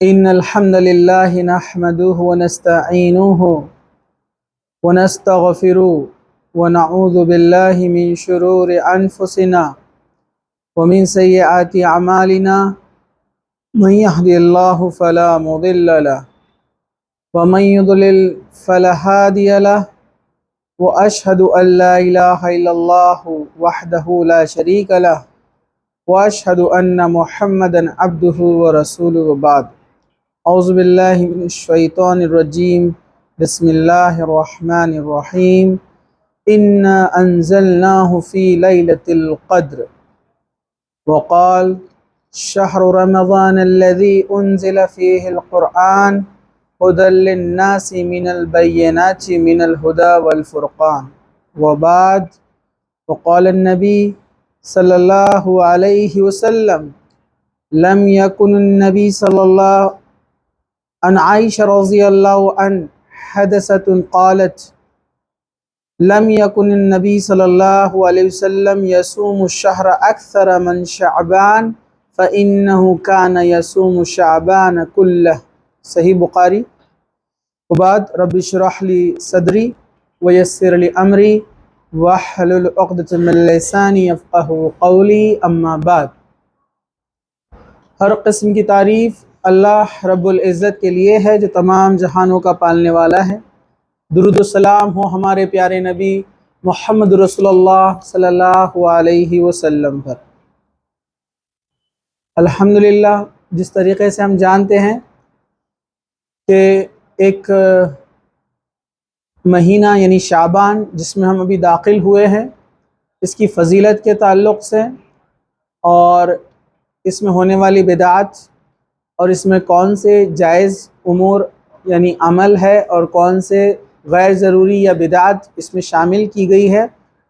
إن الحمد لله نحمده ونستعينه ونستغفره ونعوذ بالله من شرور أنفسنا ومن سيئات أعمالنا من يهدي الله فلا مضل له ومن يضلل فلا هادي له وأشهد أن لا إله إلا الله وحده لا شريك له وأشهد أن محمدا عبده ورسوله وبعد اعوذ باللہ من الشیطان الرجیم بسم اللہ الرحمن الرحیم انا انزلناه فی لیلۃ القدر وقال شہر رمضان الذی انزل فیہ القرآن ھدی للناس من البینات من الہدی والفرقان وبعد وقال النبی صلی اللہ علیہ وسلم لم يكن النبی صلی اللہ عن عائشة رضي الله عنها حدثت قالت لم يكن النبي صلى الله عليه وسلم يصوم الشهر أكثر من شعبان فإنه كان يصوم شعبان كله صحیح بخاری. وبعد رب اشرح لي صدري ويسر لي أمري واحلل عقدة من لساني يفقهوا قولي اما بعد. ہر قسم کی تعریف اللہ رب العزت کے لیے ہے جو تمام جہانوں کا پالنے والا ہے. درود و سلام ہو ہمارے پیارے نبی محمد رسول اللہ صلی اللہ علیہ وسلم پر. الحمدللہ جس طریقے سے ہم جانتے ہیں کہ ایک مہینہ یعنی شعبان جس میں ہم ابھی داخل ہوئے ہیں، اس کی فضیلت کے تعلق سے اور اس میں ہونے والی بدعات اور اس میں کون سے جائز امور یعنی عمل ہے اور کون سے غیر ضروری یا بدعات اس میں شامل کی گئی ہے،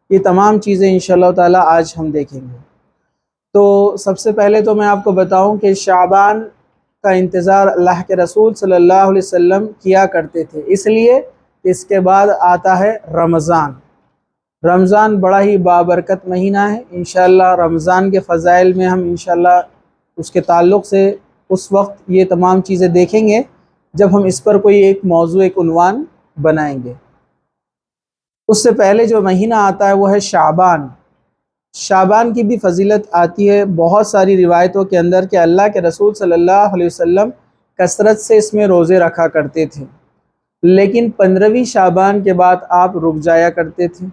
یہ تمام چیزیں انشاءاللہ تعالی آج ہم دیکھیں گے. تو سب سے پہلے تو میں آپ کو بتاؤں کہ شعبان کا انتظار اللہ کے رسول صلی اللہ علیہ وسلم کیا کرتے تھے، اس لیے کہ اس کے بعد آتا ہے رمضان. رمضان بڑا ہی بابرکت مہینہ ہے. انشاءاللہ رمضان کے فضائل میں ہم انشاءاللہ اس کے تعلق سے اس وقت یہ تمام چیزیں دیکھیں گے جب ہم اس پر کوئی ایک موضوع ایک عنوان بنائیں گے. اس سے پہلے جو مہینہ آتا ہے وہ ہے شعبان. شعبان کی بھی فضیلت آتی ہے بہت ساری روایتوں کے اندر کہ اللہ کے رسول صلی اللہ علیہ وسلم کثرت سے اس میں روزے رکھا کرتے تھے، لیکن 15ویں شعبان کے بعد آپ رک جایا کرتے تھے.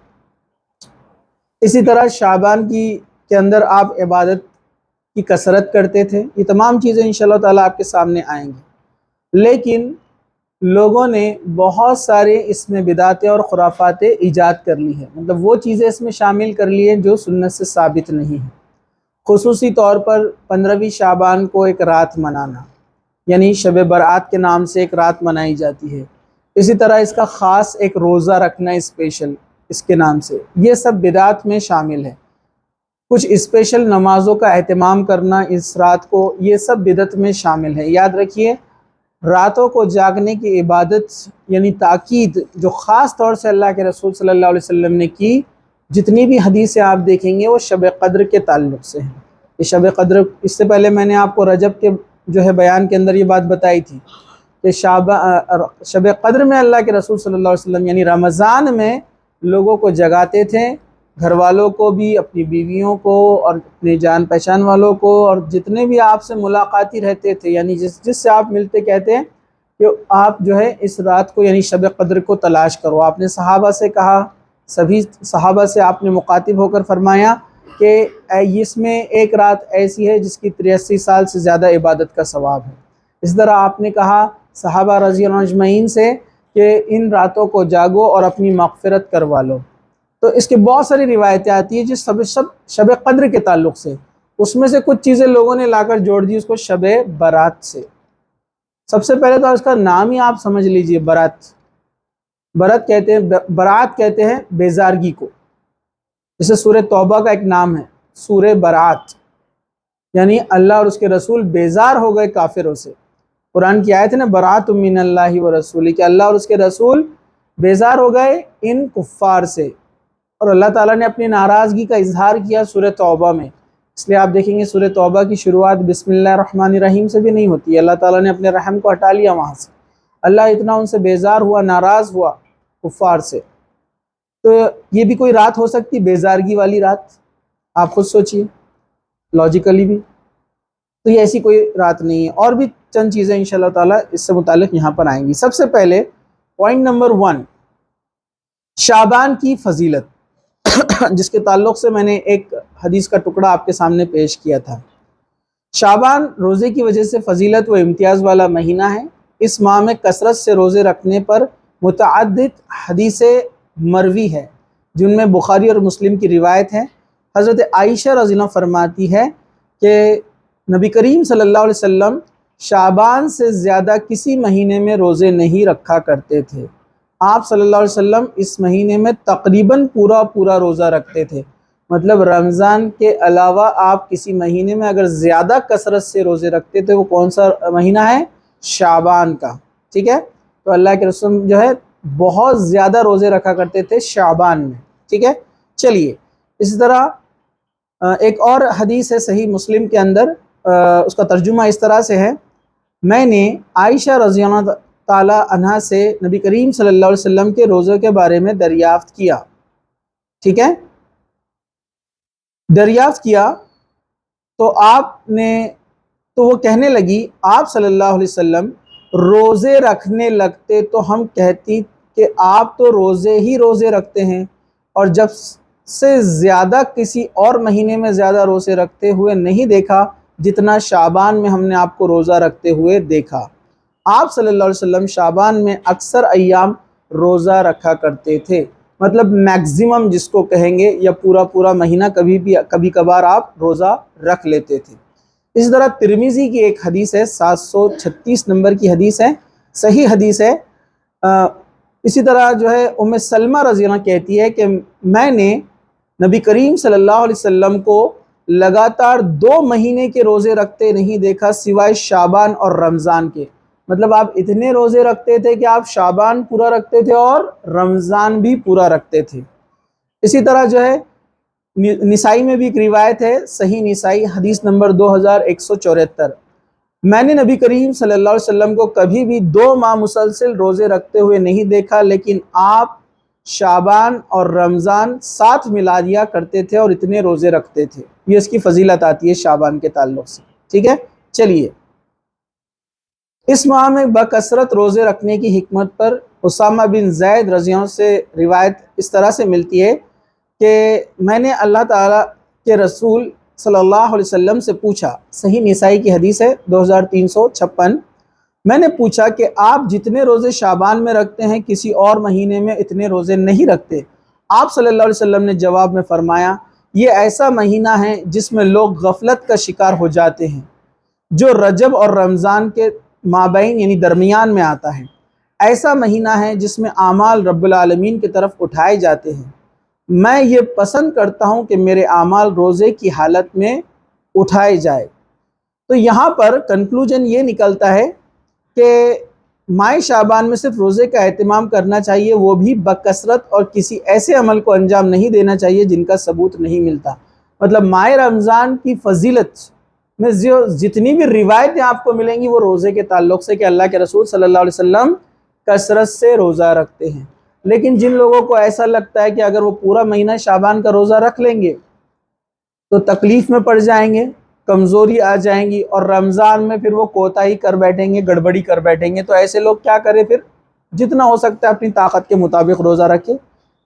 اسی طرح شعبان کے اندر آپ عبادت کی کثرت کرتے تھے. یہ تمام چیزیں انشاءاللہ تعالیٰ آپ کے سامنے آئیں گی. لیکن لوگوں نے بہت سارے اس میں بدعتیں اور خرافات ایجاد کر لی ہیں، مطلب وہ چیزیں اس میں شامل کر لی ہیں جو سنت سے ثابت نہیں ہیں. خصوصی طور پر 15ویں شعبان کو ایک رات منانا، یعنی شب برات کے نام سے ایک رات منائی جاتی ہے. اسی طرح اس کا خاص ایک روزہ رکھنا اسپیشل اس کے نام سے، یہ سب بدعت میں شامل ہے. کچھ اسپیشل نمازوں کا اہتمام کرنا اس رات کو، یہ سب بدعت میں شامل ہے. یاد رکھیے راتوں کو جاگنے کی عبادت یعنی تاکید جو خاص طور سے اللہ کے رسول صلی اللہ علیہ وسلم نے کی، جتنی بھی حدیثیں آپ دیکھیں گے وہ شب قدر کے تعلق سے ہیں. یہ شب قدر، اس سے پہلے میں نے آپ کو رجب کے جو ہے بیان کے اندر یہ بات بتائی تھی کہ شب قدر میں اللہ کے رسول صلی اللہ علیہ وسلم یعنی رمضان میں لوگوں کو جگاتے تھے، گھر والوں کو بھی، اپنی بیویوں کو اور اپنے جان پہچان والوں کو، اور جتنے بھی آپ سے ملاقاتی رہتے تھے یعنی جس سے آپ ملتے، کہتے ہیں کہ آپ جو ہے اس رات کو یعنی شب قدر کو تلاش کرو. آپ نے صحابہ سے کہا، سبھی صحابہ سے آپ نے مخاطب ہو کر فرمایا کہ اس میں ایک رات ایسی ہے جس کی 83 سال سے زیادہ عبادت کا ثواب ہے. اس طرح آپ نے کہا صحابہ رضی اللہ عنہ اجمعین سے کہ ان راتوں کو جاگو اور اپنی مغفرت کروا لو. تو اس کے بہت ساری روایتیں آتی ہیں جس شب قدر کے تعلق سے. اس میں سے کچھ چیزیں لوگوں نے لا کر جوڑ دی اس کو شب برات سے. سب سے پہلے تو اس کا نام ہی آپ سمجھ لیجئے، برات. برات کہتے ہیں، برات کہتے ہیں بیزارگی کو. جیسے سورہ توبہ کا ایک نام ہے سورہ برات، یعنی اللہ اور اس کے رسول بیزار ہو گئے کافروں سے. قرآن کی آیت ہے نا، برات من اللہ و رسول، کہ اللہ اور اس کے رسول بیزار ہو گئے ان کفار سے. اور اللہ تعالیٰ نے اپنی ناراضگی کا اظہار کیا سورہ توبہ میں. اس لیے آپ دیکھیں گے سورہ توبہ کی شروعات بسم اللہ الرحمن الرحیم سے بھی نہیں ہوتی ہے، اللہ تعالیٰ نے اپنے رحم کو ہٹا لیا وہاں سے، اللہ اتنا ان سے بیزار ہوا، ناراض ہوا کفار سے۔ تو یہ بھی کوئی رات ہو سکتی بیزارگی والی رات؟ آپ خود سوچئے لاجیکلی بھی، تو یہ ایسی کوئی رات نہیں ہے۔ اور بھی چند چیزیں انشاءاللہ تعالیٰ اس سے متعلق یہاں پر آئیں گی۔ سب سے پہلے پوائنٹ نمبر 1، شعبان کی فضیلت، جس کے تعلق سے میں نے ایک حدیث کا ٹکڑا آپ کے سامنے پیش کیا تھا۔ شعبان روزے کی وجہ سے فضیلت و امتیاز والا مہینہ ہے۔ اس ماہ میں کثرت سے روزے رکھنے پر متعدد حدیثیں مروی ہے، جن میں بخاری اور مسلم کی روایت ہے۔ حضرت عائشہ رضی اللہ عنہا فرماتی ہے کہ نبی کریم صلی اللہ علیہ وسلم شعبان سے زیادہ کسی مہینے میں روزے نہیں رکھا کرتے تھے۔ آپ صلی اللہ علیہ وسلم اس مہینے میں تقریباً پورا روزہ رکھتے تھے، مطلب رمضان کے علاوہ آپ کسی مہینے میں اگر زیادہ کثرت سے روزے رکھتے تھے، وہ کون سا مہینہ ہے؟ شعبان کا، ٹھیک ہے؟ تو اللہ کے رسول جو ہے بہت زیادہ روزے رکھا کرتے تھے شعبان میں، ٹھیک ہے؟ چلیے، اسی طرح ایک اور حدیث ہے صحیح مسلم کے اندر، اس کا ترجمہ اس طرح سے ہے، میں نے عائشہ رضی اللہ تعالی عنہا سے نبی کریم صلی اللہ علیہ وسلم کے روزے کے بارے میں دریافت کیا، ٹھیک ہے؟ دریافت کیا تو وہ کہنے لگی، آپ صلی اللہ علیہ وسلم روزے رکھنے لگتے تو ہم کہتی کہ آپ تو روزے ہی روزے رکھتے ہیں، اور جب سے زیادہ کسی اور مہینے میں زیادہ روزے رکھتے ہوئے نہیں دیکھا جتنا شعبان میں ہم نے آپ کو روزہ رکھتے ہوئے دیکھا۔ آپ صلی اللہ علیہ وسلم شعبان میں اکثر ایام روزہ رکھا کرتے تھے، مطلب میکزیمم جس کو کہیں گے، یا پورا مہینہ کبھی کبھار آپ روزہ رکھ لیتے تھے۔ اس طرح ترمذی کی ایک حدیث ہے، 736 نمبر کی حدیث ہے، صحیح حدیث ہے۔ اسی طرح جو ہے ام سلمہ رضی اللہ عنہا کہتی ہے کہ میں نے نبی کریم صلی اللہ علیہ وسلم کو لگاتار 2 مہینے کے روزے رکھتے نہیں دیکھا سوائے شعبان اور رمضان کے، مطلب آپ اتنے روزے رکھتے تھے کہ آپ شعبان پورا رکھتے تھے اور رمضان بھی پورا رکھتے تھے۔ اسی طرح جو ہے نسائی میں بھی ایک روایت ہے، صحیح نسائی حدیث نمبر 2174، میں نے نبی کریم صلی اللہ علیہ وسلم کو کبھی بھی 2 ماہ مسلسل روزے رکھتے ہوئے نہیں دیکھا، لیکن آپ شعبان اور رمضان ساتھ ملا دیا کرتے تھے اور اتنے روزے رکھتے تھے۔ یہ اس کی فضیلت آتی ہے شعبان کے تعلق سے، ٹھیک ہے؟ چلیے، اس ماہ میں بکثرت روزے رکھنے کی حکمت پر اسامہ بن زید رضی اللہ عنہ سے روایت اس طرح سے ملتی ہے کہ میں نے اللہ تعالیٰ کے رسول صلی اللہ علیہ وسلم سے پوچھا، صحیح نسائی کی حدیث ہے 2356، میں نے پوچھا کہ آپ جتنے روزے شعبان میں رکھتے ہیں کسی اور مہینے میں اتنے روزے نہیں رکھتے؟ آپ صلی اللہ علیہ وسلم نے جواب میں فرمایا، یہ ایسا مہینہ ہے جس میں لوگ غفلت کا شکار ہو جاتے ہیں، جو رجب اور رمضان کے مابین یعنی درمیان میں آتا ہے۔ ایسا مہینہ ہے جس میں اعمال رب العالمین کی طرف اٹھائے جاتے ہیں۔ میں یہ پسند کرتا ہوں کہ میرے اعمال روزے کی حالت میں اٹھائے جائے۔ تو یہاں پر کنکلوژن یہ نکلتا ہے کہ ماہ شعبان میں صرف روزے کا اہتمام کرنا چاہیے، وہ بھی بکثرت، اور کسی ایسے عمل کو انجام نہیں دینا چاہیے جن کا ثبوت نہیں ملتا۔ مطلب ماہ رمضان کی فضیلت میں جتنی بھی روایتیں آپ کو ملیں گی وہ روزے کے تعلق سے، کہ اللہ کے رسول صلی اللہ علیہ وسلم کثرت سے روزہ رکھتے ہیں۔ لیکن جن لوگوں کو ایسا لگتا ہے کہ اگر وہ پورا مہینہ شعبان کا روزہ رکھ لیں گے تو تکلیف میں پڑ جائیں گے، کمزوری آ جائیں گی، اور رمضان میں پھر وہ کوتاہی کر بیٹھیں گے، گڑبڑی کر بیٹھیں گے، تو ایسے لوگ کیا کریں؟ پھر جتنا ہو سکتا ہے اپنی طاقت کے مطابق روزہ رکھے،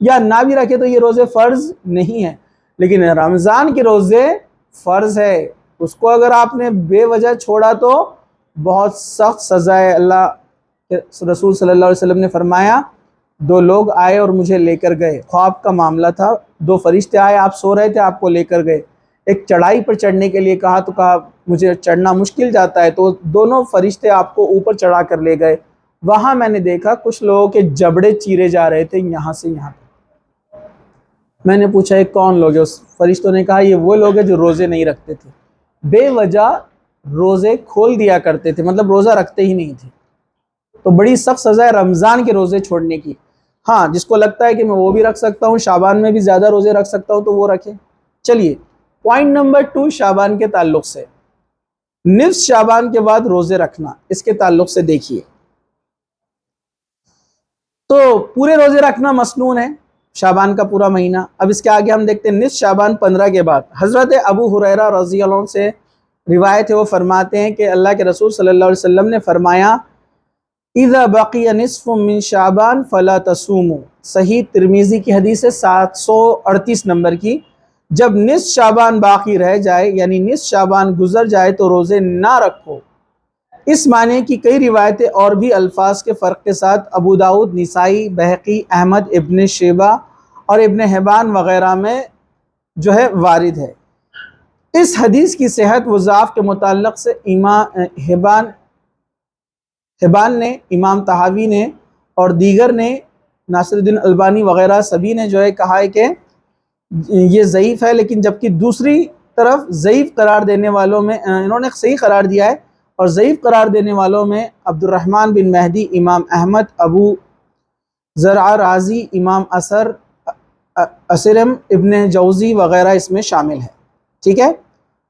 یا نہ بھی رکھے تو یہ روزے فرض نہیں ہیں، لیکن رمضان کے روزے فرض ہے، اس کو اگر آپ نے بے وجہ چھوڑا تو بہت سخت سزا ہے۔ اللہ کے رسول صلی اللہ علیہ وسلم نے فرمایا، 2 لوگ آئے اور مجھے لے کر گئے، خواب کا معاملہ تھا، 2 فرشتے آئے، آپ سو رہے تھے، آپ کو لے کر گئے، ایک چڑھائی پر چڑھنے کے لیے کہا تو کہا مجھے چڑھنا مشکل جاتا ہے، تو دونوں فرشتے آپ کو اوپر چڑھا کر لے گئے۔ وہاں میں نے دیکھا کچھ لوگوں کے جبڑے چیرے جا رہے تھے یہاں سے یہاں تک۔ میں نے پوچھا یہ کون لوگ ہیں؟ اس فرشتوں نے کہا یہ وہ لوگ ہیں جو روزے نہیں رکھتے تھے، بے وجہ روزے کھول دیا کرتے تھے، مطلب روزہ رکھتے ہی نہیں تھے۔ تو بڑی سخت سزا ہے رمضان کے روزے چھوڑنے کی۔ ہاں، جس کو لگتا ہے کہ میں وہ بھی رکھ سکتا ہوں، شعبان میں بھی زیادہ روزے رکھ سکتا ہوں، تو وہ رکھے۔ چلیے، پوائنٹ نمبر 2 شعبان کے تعلق سے، نصف شعبان کے بعد روزے رکھنا، اس کے تعلق سے دیکھیے تو پورے روزے رکھنا مسنون ہے شعبان کا پورا مہینہ۔ اب اس کے آگے ہم دیکھتے ہیں نصف شعبان 15 کے بعد۔ حضرت ابو ہریرہ رضی اللہ عنہ سے روایت ہے، وہ فرماتے ہیں کہ اللہ کے رسول صلی اللہ علیہ وسلم نے فرمایا اذا بقی نصف من شعبان فلا تصوموا، صحیح ترمذی کی حدیث ہے 738 نمبر کی، جب نصف شعبان باقی رہ جائے یعنی نصف شعبان گزر جائے تو روزے نہ رکھو۔ اس معنی کی کئی روایتیں اور بھی الفاظ کے فرق کے ساتھ ابو داؤد، نسائی، بہقی، احمد ابن شیبہ اور ابن حبان وغیرہ میں جو ہے وارد ہے۔ اس حدیث کی صحت و ضعف کے متعلق سے حبان نے، امام طحاوی نے اور دیگر نے، ناصر الدین البانی وغیرہ سبھی نے جو ہے کہا ہے کہ یہ ضعیف ہے، لیکن جبکہ دوسری طرف ضعیف قرار دینے والوں میں انہوں نے صحیح قرار دیا ہے، اور ضعیف قرار دینے والوں میں عبد الرحمن بن مہدی، امام احمد، ابو زرع رازی، امام اسرم ابن جوزی وغیرہ اس میں شامل ہے۔ ٹھیک ہے،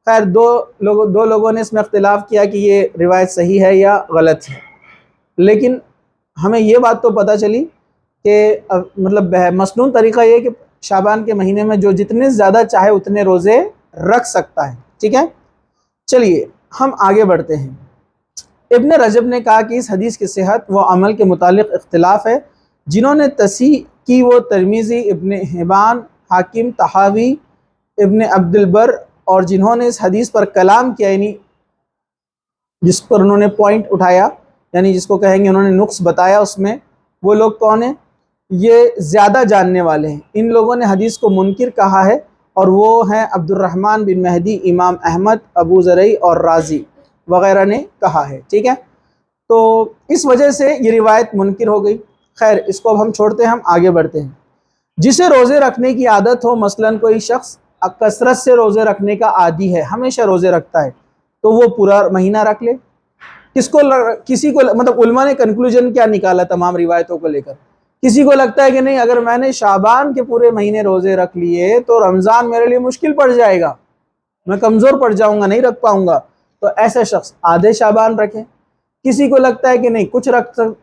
خیر دو لوگوں نے اس میں اختلاف کیا کہ یہ روایت صحیح ہے یا غلط ہے، لیکن ہمیں یہ بات تو پتہ چلی کہ مطلب مسنون طریقہ یہ کہ شعبان کے مہینے میں جو جتنے زیادہ چاہے اتنے روزے رکھ سکتا ہے۔ ٹھیک ہے، چلیے ہم آگے بڑھتے ہیں۔ ابن رجب نے کہا کہ اس حدیث کی صحت و عمل کے متعلق اختلاف ہے، جنہوں نے تصحیح کی وہ ترمذی، ابن حبان، حاکم، طحاوی، ابن عبد البر، اور جنہوں نے اس حدیث پر کلام کیا یعنی جس پر انہوں نے پوائنٹ اٹھایا، یعنی جس کو کہیں گے انہوں نے نقص بتایا، اس میں وہ لوگ کون ہیں؟ یہ زیادہ جاننے والے ہیں۔ ان لوگوں نے حدیث کو منکر کہا ہے، اور وہ ہیں عبد الرحمن بن مہدی، امام احمد، ابو زرع اور رازی وغیرہ نے کہا ہے۔ ٹھیک ہے، تو اس وجہ سے یہ روایت منکر ہو گئی۔ خیر اس کو اب ہم چھوڑتے ہیں، ہم آگے بڑھتے ہیں۔ جسے روزے رکھنے کی عادت ہو، مثلاً کوئی شخص کثرت سے روزے رکھنے کا عادی ہے، ہمیشہ روزے رکھتا ہے، تو وہ پورا مہینہ رکھ لے۔ کسی کو مطلب علماء نے کنکلوژن کیا نکالا تمام روایتوں کو لے کر؟ کسی کو لگتا ہے کہ نہیں، اگر میں نے شعبان کے پورے مہینے روزے رکھ لیے تو رمضان میرے لیے مشکل پڑ جائے گا، میں کمزور پڑ جاؤں گا، نہیں رکھ پاؤں گا، تو ایسے شخص آدھے شعبان رکھیں۔ کسی کو لگتا ہے کہ نہیں، کچھ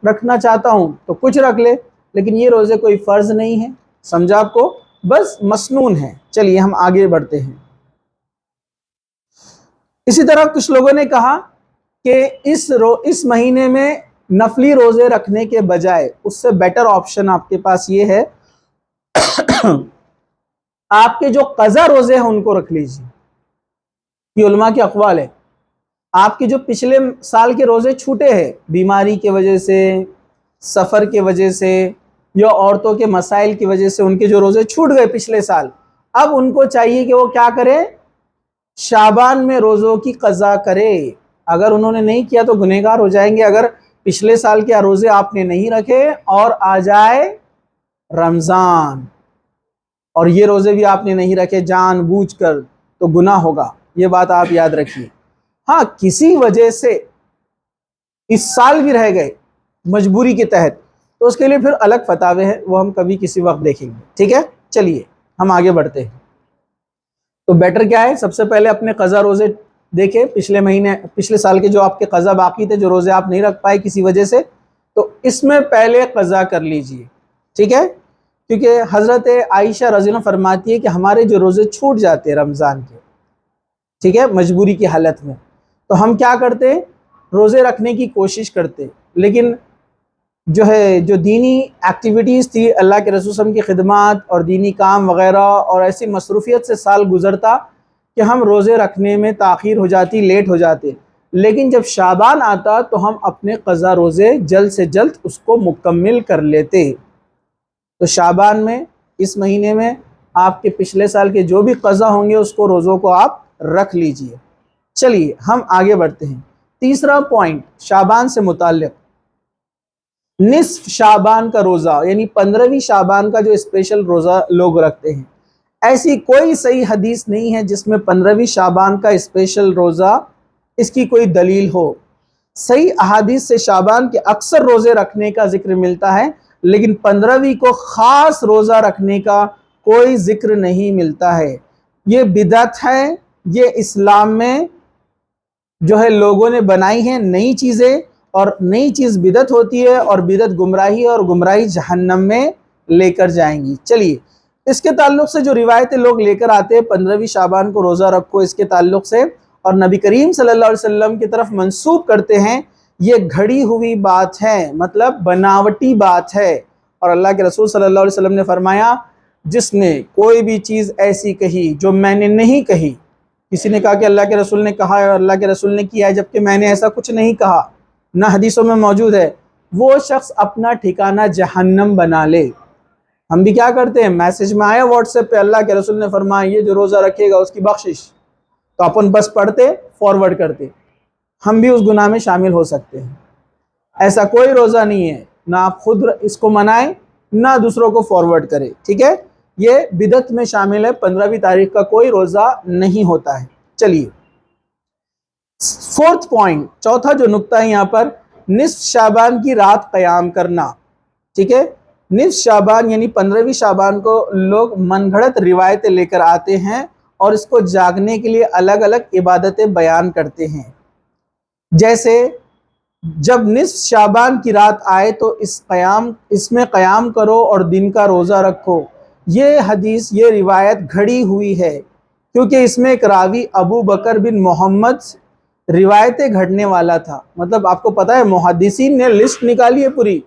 رکھنا چاہتا ہوں تو کچھ رکھ لے، لیکن یہ روزے کوئی فرض نہیں ہے، سمجھا آپ کو، بس مسنون ہے۔ چلیے ہم آگے بڑھتے ہیں۔ اسی طرح کچھ لوگوں نے کہا کہ اس مہینے میں نفلی روزے رکھنے کے بجائے اس سے بیٹر آپشن آپ کے پاس یہ ہے آپ کے جو قضا روزے ہیں ان کو رکھ لیجیے۔ یہ علماء کے اقوال ہے۔ آپ کے جو پچھلے سال کے روزے چھوٹے ہیں بیماری کی وجہ سے، سفر کی وجہ سے، یا عورتوں کے مسائل کی وجہ سے ان کے جو روزے چھوٹ گئے پچھلے سال، اب ان کو چاہیے کہ وہ کیا کرے؟ شعبان میں روزوں کی قضا کرے۔ اگر انہوں نے نہیں کیا تو گنہگار ہو جائیں گے۔ اگر پچھلے سال کے روزے آپ نے نہیں رکھے اور آ جائے رمضان اور یہ روزے بھی آپ نے نہیں رکھے جان بوجھ کر، تو گناہ ہوگا، یہ بات آپ یاد رکھیے۔ ہاں کسی وجہ سے اس سال بھی رہ گئے مجبوری کے تحت، تو اس کے لیے پھر الگ فتاوے ہیں، وہ ہم کبھی کسی وقت دیکھیں گے۔ ٹھیک ہے، چلیے ہم آگے بڑھتے ہیں۔ تو بیٹر کیا ہے؟ سب سے پہلے اپنے قضا روزے دیکھیں، پچھلے سال کے جو آپ کے قضا باقی تھے، جو روزے آپ نہیں رکھ پائے کسی وجہ سے، تو اس میں پہلے قضا کر لیجئے۔ ٹھیک ہے، کیونکہ حضرت عائشہ رضی اللہ عنہا فرماتی ہے کہ ہمارے جو روزے چھوٹ جاتے ہیں رمضان کے، ٹھیک ہے، مجبوری کی حالت میں، تو ہم کیا کرتے؟ روزے رکھنے کی کوشش کرتے، لیکن جو دینی ایکٹیویٹیز تھی، اللہ کے رسول صلی اللہ علیہ وسلم کی خدمات اور دینی کام وغیرہ اور ایسی مصروفیت سے سال گزرتا کہ ہم روزے رکھنے میں تاخیر ہو جاتی، لیٹ ہو جاتے، لیکن جب شعبان آتا تو ہم اپنے قضا روزے جلد سے جلد اس کو مکمل کر لیتے۔ تو شعبان میں، اس مہینے میں آپ کے پچھلے سال کے جو بھی قضا ہوں گے اس کو روزوں کو آپ رکھ لیجئے۔ چلیے ہم آگے بڑھتے ہیں۔ تیسرا پوائنٹ شعبان سے متعلق، نصف شعبان کا روزہ یعنی 15ویں شعبان کا جو اسپیشل روزہ لوگ رکھتے ہیں، ایسی کوئی صحیح حدیث نہیں ہے جس میں 15ویں شعبان کا اسپیشل روزہ اس کی کوئی دلیل ہو۔ صحیح احادیث سے شعبان کے اکثر روزے رکھنے کا ذکر ملتا ہے، لیکن 15ویں کو خاص روزہ رکھنے کا کوئی ذکر نہیں ملتا ہے۔ یہ بدعت ہے، یہ اسلام میں جو ہے لوگوں نے بنائی ہیں نئی چیزیں، اور نئی چیز بدعت ہوتی ہے، اور بدعت گمراہی ہے، اور گمراہی جہنم میں لے کر جائیں گی۔ چلیے اس کے تعلق سے جو روایتیں لوگ لے کر آتے ہیں 15ویں شعبان کو روزہ رکھو اس کے تعلق سے، اور نبی کریم صلی اللہ علیہ وسلم کی طرف منسوب کرتے ہیں، یہ گھڑی ہوئی بات ہے، مطلب بناوٹی بات ہے۔ اور اللہ کے رسول صلی اللہ علیہ وسلم نے فرمایا جس نے کوئی بھی چیز ایسی کہی جو میں نے نہیں کہی، کسی نے کہا کہ اللہ کے رسول نے کہا ہے اور اللہ کے رسول نے کیا ہے، جبکہ میں نے ایسا کچھ نہیں کہا، نہ حدیثوں میں موجود ہے، وہ شخص اپنا ٹھکانہ جہنم بنا لے۔ ہم بھی کیا کرتے ہیں، میسج میں آیا واٹس ایپ پہ اللہ کے رسول نے فرمایا یہ جو روزہ رکھے گا اس کی بخشش، تو اپن بس پڑھتے فارورڈ کرتے، ہم بھی اس گناہ میں شامل ہو سکتے ہیں۔ ایسا کوئی روزہ نہیں ہے، نہ آپ خود اس کو منائیں نہ دوسروں کو فارورڈ کریں، ٹھیک ہے؟ یہ بدعت میں شامل ہے، 15ویں تاریخ کا کوئی روزہ نہیں ہوتا ہے۔ چلیے فورتھ پوائنٹ، چوتھا جو نقطہ ہے یہاں پر، نصف شعبان کی رات قیام کرنا، ٹھیک ہے؟ نصف شعبان یعنی 15ویں شعبان کو لوگ من گھڑت روایتیں لے کر آتے ہیں اور اس کو جاگنے کے لیے الگ الگ عبادتیں بیان کرتے ہیں، جیسے جب نصف شعبان کی رات آئے تو اس میں قیام کرو اور دن کا روزہ رکھو۔ یہ حدیث، یہ روایت گھڑی ہوئی ہے، کیونکہ اس میں ایک راوی ابو بکر بن محمد روایتیں گھڑنے والا تھا۔ مطلب آپ کو پتہ ہے محدثین نے لسٹ نکالی ہے پوری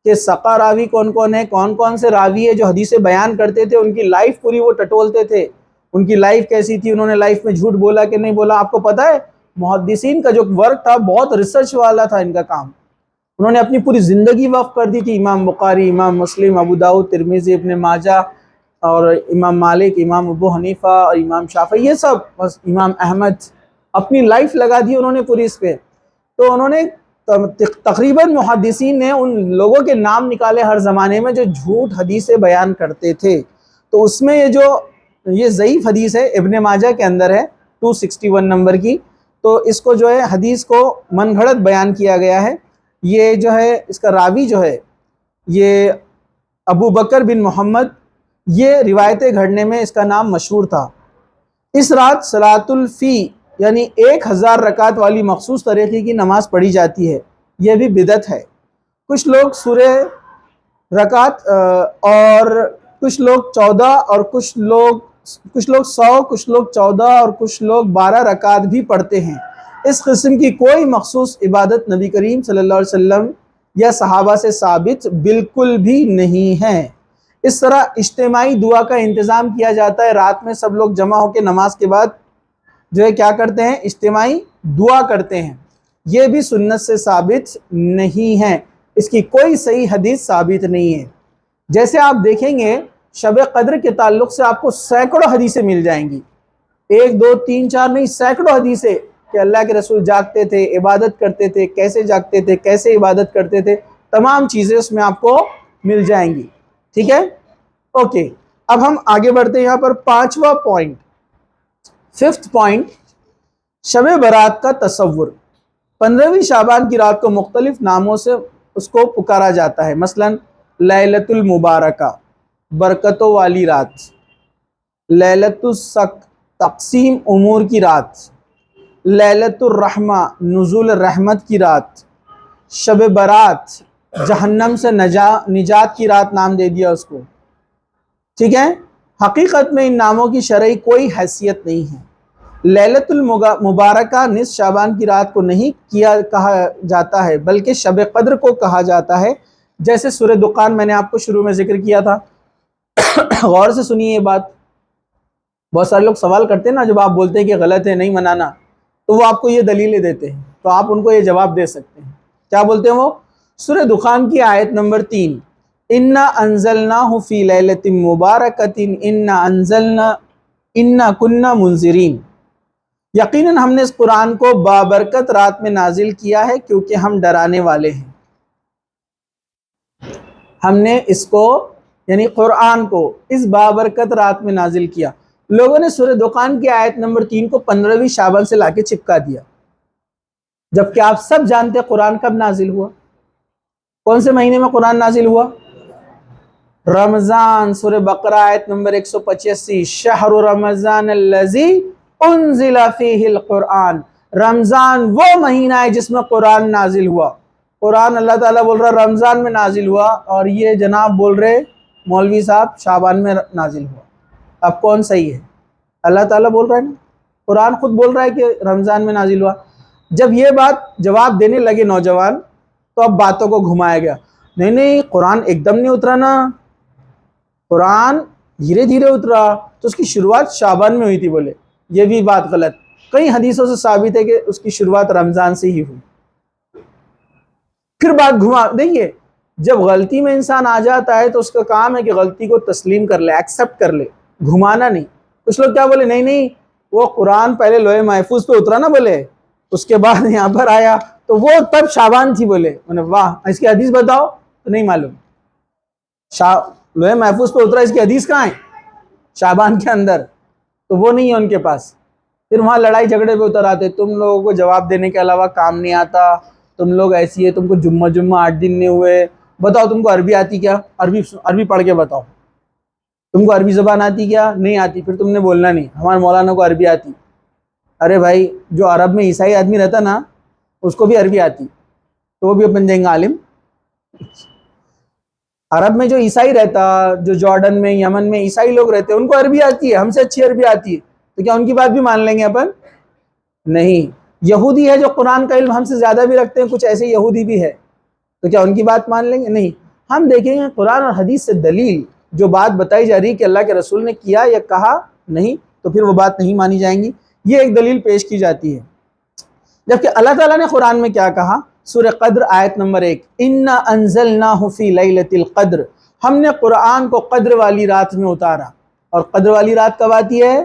کہ ثقہ راوی کون کون ہے، کون کون سے راوی ہے جو حدیثیں بیان کرتے تھے، ان کی لائف پوری وہ ٹٹولتے تھے، ان کی لائف کیسی تھی، انہوں نے لائف میں جھوٹ بولا کہ نہیں بولا۔ آپ کو پتہ ہے محدثین کا جو ورک تھا بہت ریسرچ والا تھا، ان کا کام، انہوں نے اپنی پوری زندگی وقف کر دی تھی۔ امام بخاری، امام مسلم، ابو داؤد، ترمذی، ابن ماجہ، اور امام مالک، امام ابو حنیفہ اور امام شافعی، یہ سب، بس امام احمد، اپنی لائف لگا دی انہوں نے پوری اس پہ۔ تو انہوں نے تقریباً محدثین نے ان لوگوں کے نام نکالے ہر زمانے میں جو جھوٹ حدیثیں بیان کرتے تھے۔ تو اس میں یہ ضعیف حدیث ہے، ابن ماجہ کے اندر ہے 261 نمبر کی، تو اس کو جو ہے حدیث کو من گھڑت بیان کیا گیا ہے۔ یہ جو ہے اس کا راوی جو ہے یہ ابو بکر بن محمد، یہ روایتیں گھڑنے میں اس کا نام مشہور تھا۔ اس رات صلاۃ الفی یعنی 1000 رکعت والی مخصوص طریقے کی نماز پڑھی جاتی ہے، یہ بھی بدعت ہے۔ کچھ لوگ سورہ رکعت اور کچھ لوگ 14 اور کچھ لوگ 100، کچھ لوگ 14 اور کچھ لوگ 12 رکعت بھی پڑھتے ہیں۔ اس قسم کی کوئی مخصوص عبادت نبی کریم صلی اللہ علیہ وسلم یا صحابہ سے ثابت بالکل بھی نہیں ہے۔ اس طرح اجتماعی دعا کا انتظام کیا جاتا ہے، رات میں سب لوگ جمع ہو کے نماز کے بعد جو ہے کیا کرتے ہیں، اجتماعی دعا کرتے ہیں، یہ بھی سنت سے ثابت نہیں ہے، اس کی کوئی صحیح حدیث ثابت نہیں ہے۔ جیسے آپ دیکھیں گے شب قدر کے تعلق سے آپ کو سینکڑوں حدیثیں مل جائیں گی، 1 2 3 4 نہیں، سینکڑوں حدیثیں کہ اللہ کے رسول جاگتے تھے، عبادت کرتے تھے، کیسے جاگتے تھے، کیسے عبادت کرتے تھے، تمام چیزیں اس میں آپ کو مل جائیں گی، ٹھیک ہے؟ اوکے، اب ہم آگے بڑھتے ہیں یہاں پر 5واں point, 5th point, Shab Barat کا تصور۔ 15ویں شعبان کی رات کو مختلف ناموں سے اس کو پکارا جاتا ہے، مثلا لیلۃ المبارکہ، برکتوں والی رات، لیلۃ السق، تقسیم امور کی رات، لیلۃ الرحمہ، نزول رحمت کی رات، شب برات، جہنم سے نجات کی رات نام دے دیا اس کو، ٹھیک ہے؟ حقیقت میں ان ناموں کی شرعی کوئی حیثیت نہیں ہے۔ لیلۃ المبارکہ نصف شعبان کی رات کو نہیں کہا جاتا ہے بلکہ شب قدر کو کہا جاتا ہے، جیسے سورہ دخان میں نے آپ کو شروع میں ذکر کیا تھا۔ غور سے سنیے یہ بات، بہت سارے لوگ سوال کرتے ہیں نا، جب آپ بولتے ہیں کہ غلط ہے نہیں منانا، تو وہ آپ کو یہ دلیلیں دیتے ہیں، تو آپ ان کو یہ جواب دے سکتے ہیں۔ کیا بولتے ہیں وہ؟ سورہ دخان کی آیت نمبر 3، اِنَّا أَنزَلْنَاهُ فِي لَيْلَةٍ مُبَارَكَةٍ إِنَّا كُنَّا مُنذِرِينَ، یقیناً ہم نے اس قرآن کو بابرکت رات میں نازل کیا ہے کیونکہ ہم ڈرانے والے ہیں۔ ہم نے اس کو یعنی قرآن کو اس بابرکت رات میں نازل کیا۔ لوگوں نے سورہ دخان کی آیت نمبر 3 کو 15ویں شعبان سے لا کے چپکا دیا، جبکہ آپ سب جانتے قرآن کب نازل ہوا، کون سے مہینے میں قرآن نازل ہوا؟ رمضان سورہ بقرہ آیت نمبر 185، شہر رمضان الذی انزل فیہ القرآن، رمضان وہ مہینہ ہے جس میں قرآن نازل ہوا۔ قرآن اللہ تعالیٰ بول رہا رمضان میں نازل ہوا، اور یہ جناب بول رہے مولوی صاحب شعبان میں نازل ہوا۔ اب کون صحیح ہے؟ اللہ تعالیٰ بول رہا ہے نا، قرآن خود بول رہا ہے کہ رمضان میں نازل ہوا۔ جب یہ بات جواب دینے لگے نوجوان، تو اب باتوں کو گھمایا گیا، نہیں قرآن ایک دم نہیں اترا نا، قرآن دھیرے دھیرے اترا، تو اس کی شروعات شعبان میں ہوئی تھی۔ بولے یہ بھی بات غلط، کئی حدیثوں سے ثابت ہے کہ اس کی شروعات رمضان سے ہی ہوئی۔ پھر بات گھما دیکھیے، جب غلطی میں انسان آ جاتا ہے تو اس کا کام ہے کہ غلطی کو تسلیم کر لے، ایکسپٹ کر لے، گھمانا نہیں۔ کچھ لوگ کیا بولے، نہیں وہ قرآن پہلے لوح محفوظ پہ اترا نا، بولے اس کے بعد یہاں پر آیا، تو وہ تب شعبان تھی۔ بولے واہ، اس کی حدیث بتاؤ، تو نہیں معلوم۔ لوح محفوظ پہ اترا، اس کی حدیث کہاں ہے؟ شعبان کے اندر، تو وہ نہیں ہے ان کے پاس۔ پھر وہاں لڑائی جھگڑے پہ اتر آتے، تم لوگوں کو جواب دینے کے علاوہ کام نہیں آتا، تم لوگ ایسی ہے، تم کو جمعہ 8 دن نہیں ہوئے، بتاؤ تم کو عربی آتی کیا؟ عربی پڑھ کے بتاؤ، تم کو عربی زبان آتی کیا؟ نہیں آتی، پھر تم نے بولنا نہیں ہمارے مولانا کو عربی آتی۔ ارے بھائی، جو عرب میں عیسائی آدمی رہتا نا، اس کو بھی عربی آتی، تو وہ بھی بن جائیں گے عالم۔ عرب میں جو عیسائی رہتا، جو جارڈن میں یمن میں عیسائی لوگ رہتے، ان کو عربی آتی ہے، ہم سے اچھی عربی آتی ہے، تو کیا ان کی بات بھی مان لیں گے اپن؟ نہیں۔ یہودی ہے جو قرآن کا علم ہم سے زیادہ بھی رکھتے ہیں، کچھ ایسے یہودی بھی ہے، تو کیا ان کی بات مان لیں گے؟ نہیں۔ ہم دیکھیں گے قرآن اور حدیث سے دلیل، جو بات بتائی جا رہی ہے کہ اللہ کے رسول نے کیا یا کہا نہیں، تو پھر وہ بات نہیں مانی جائیں گی، یہ ایک دلیل پیش کی جاتی ہے۔ جبکہ اللہ تعالیٰ نے قرآن میں کیا کہا؟ سورہ قدر آیت نمبر 1، اِنَّا أَنزَلْنَاهُ فِي لَيْلَةِ الْقَدْرِ، ہم نے قرآن کو قدر والی رات میں اتارا، اور قدر والی رات کب آتی ہے؟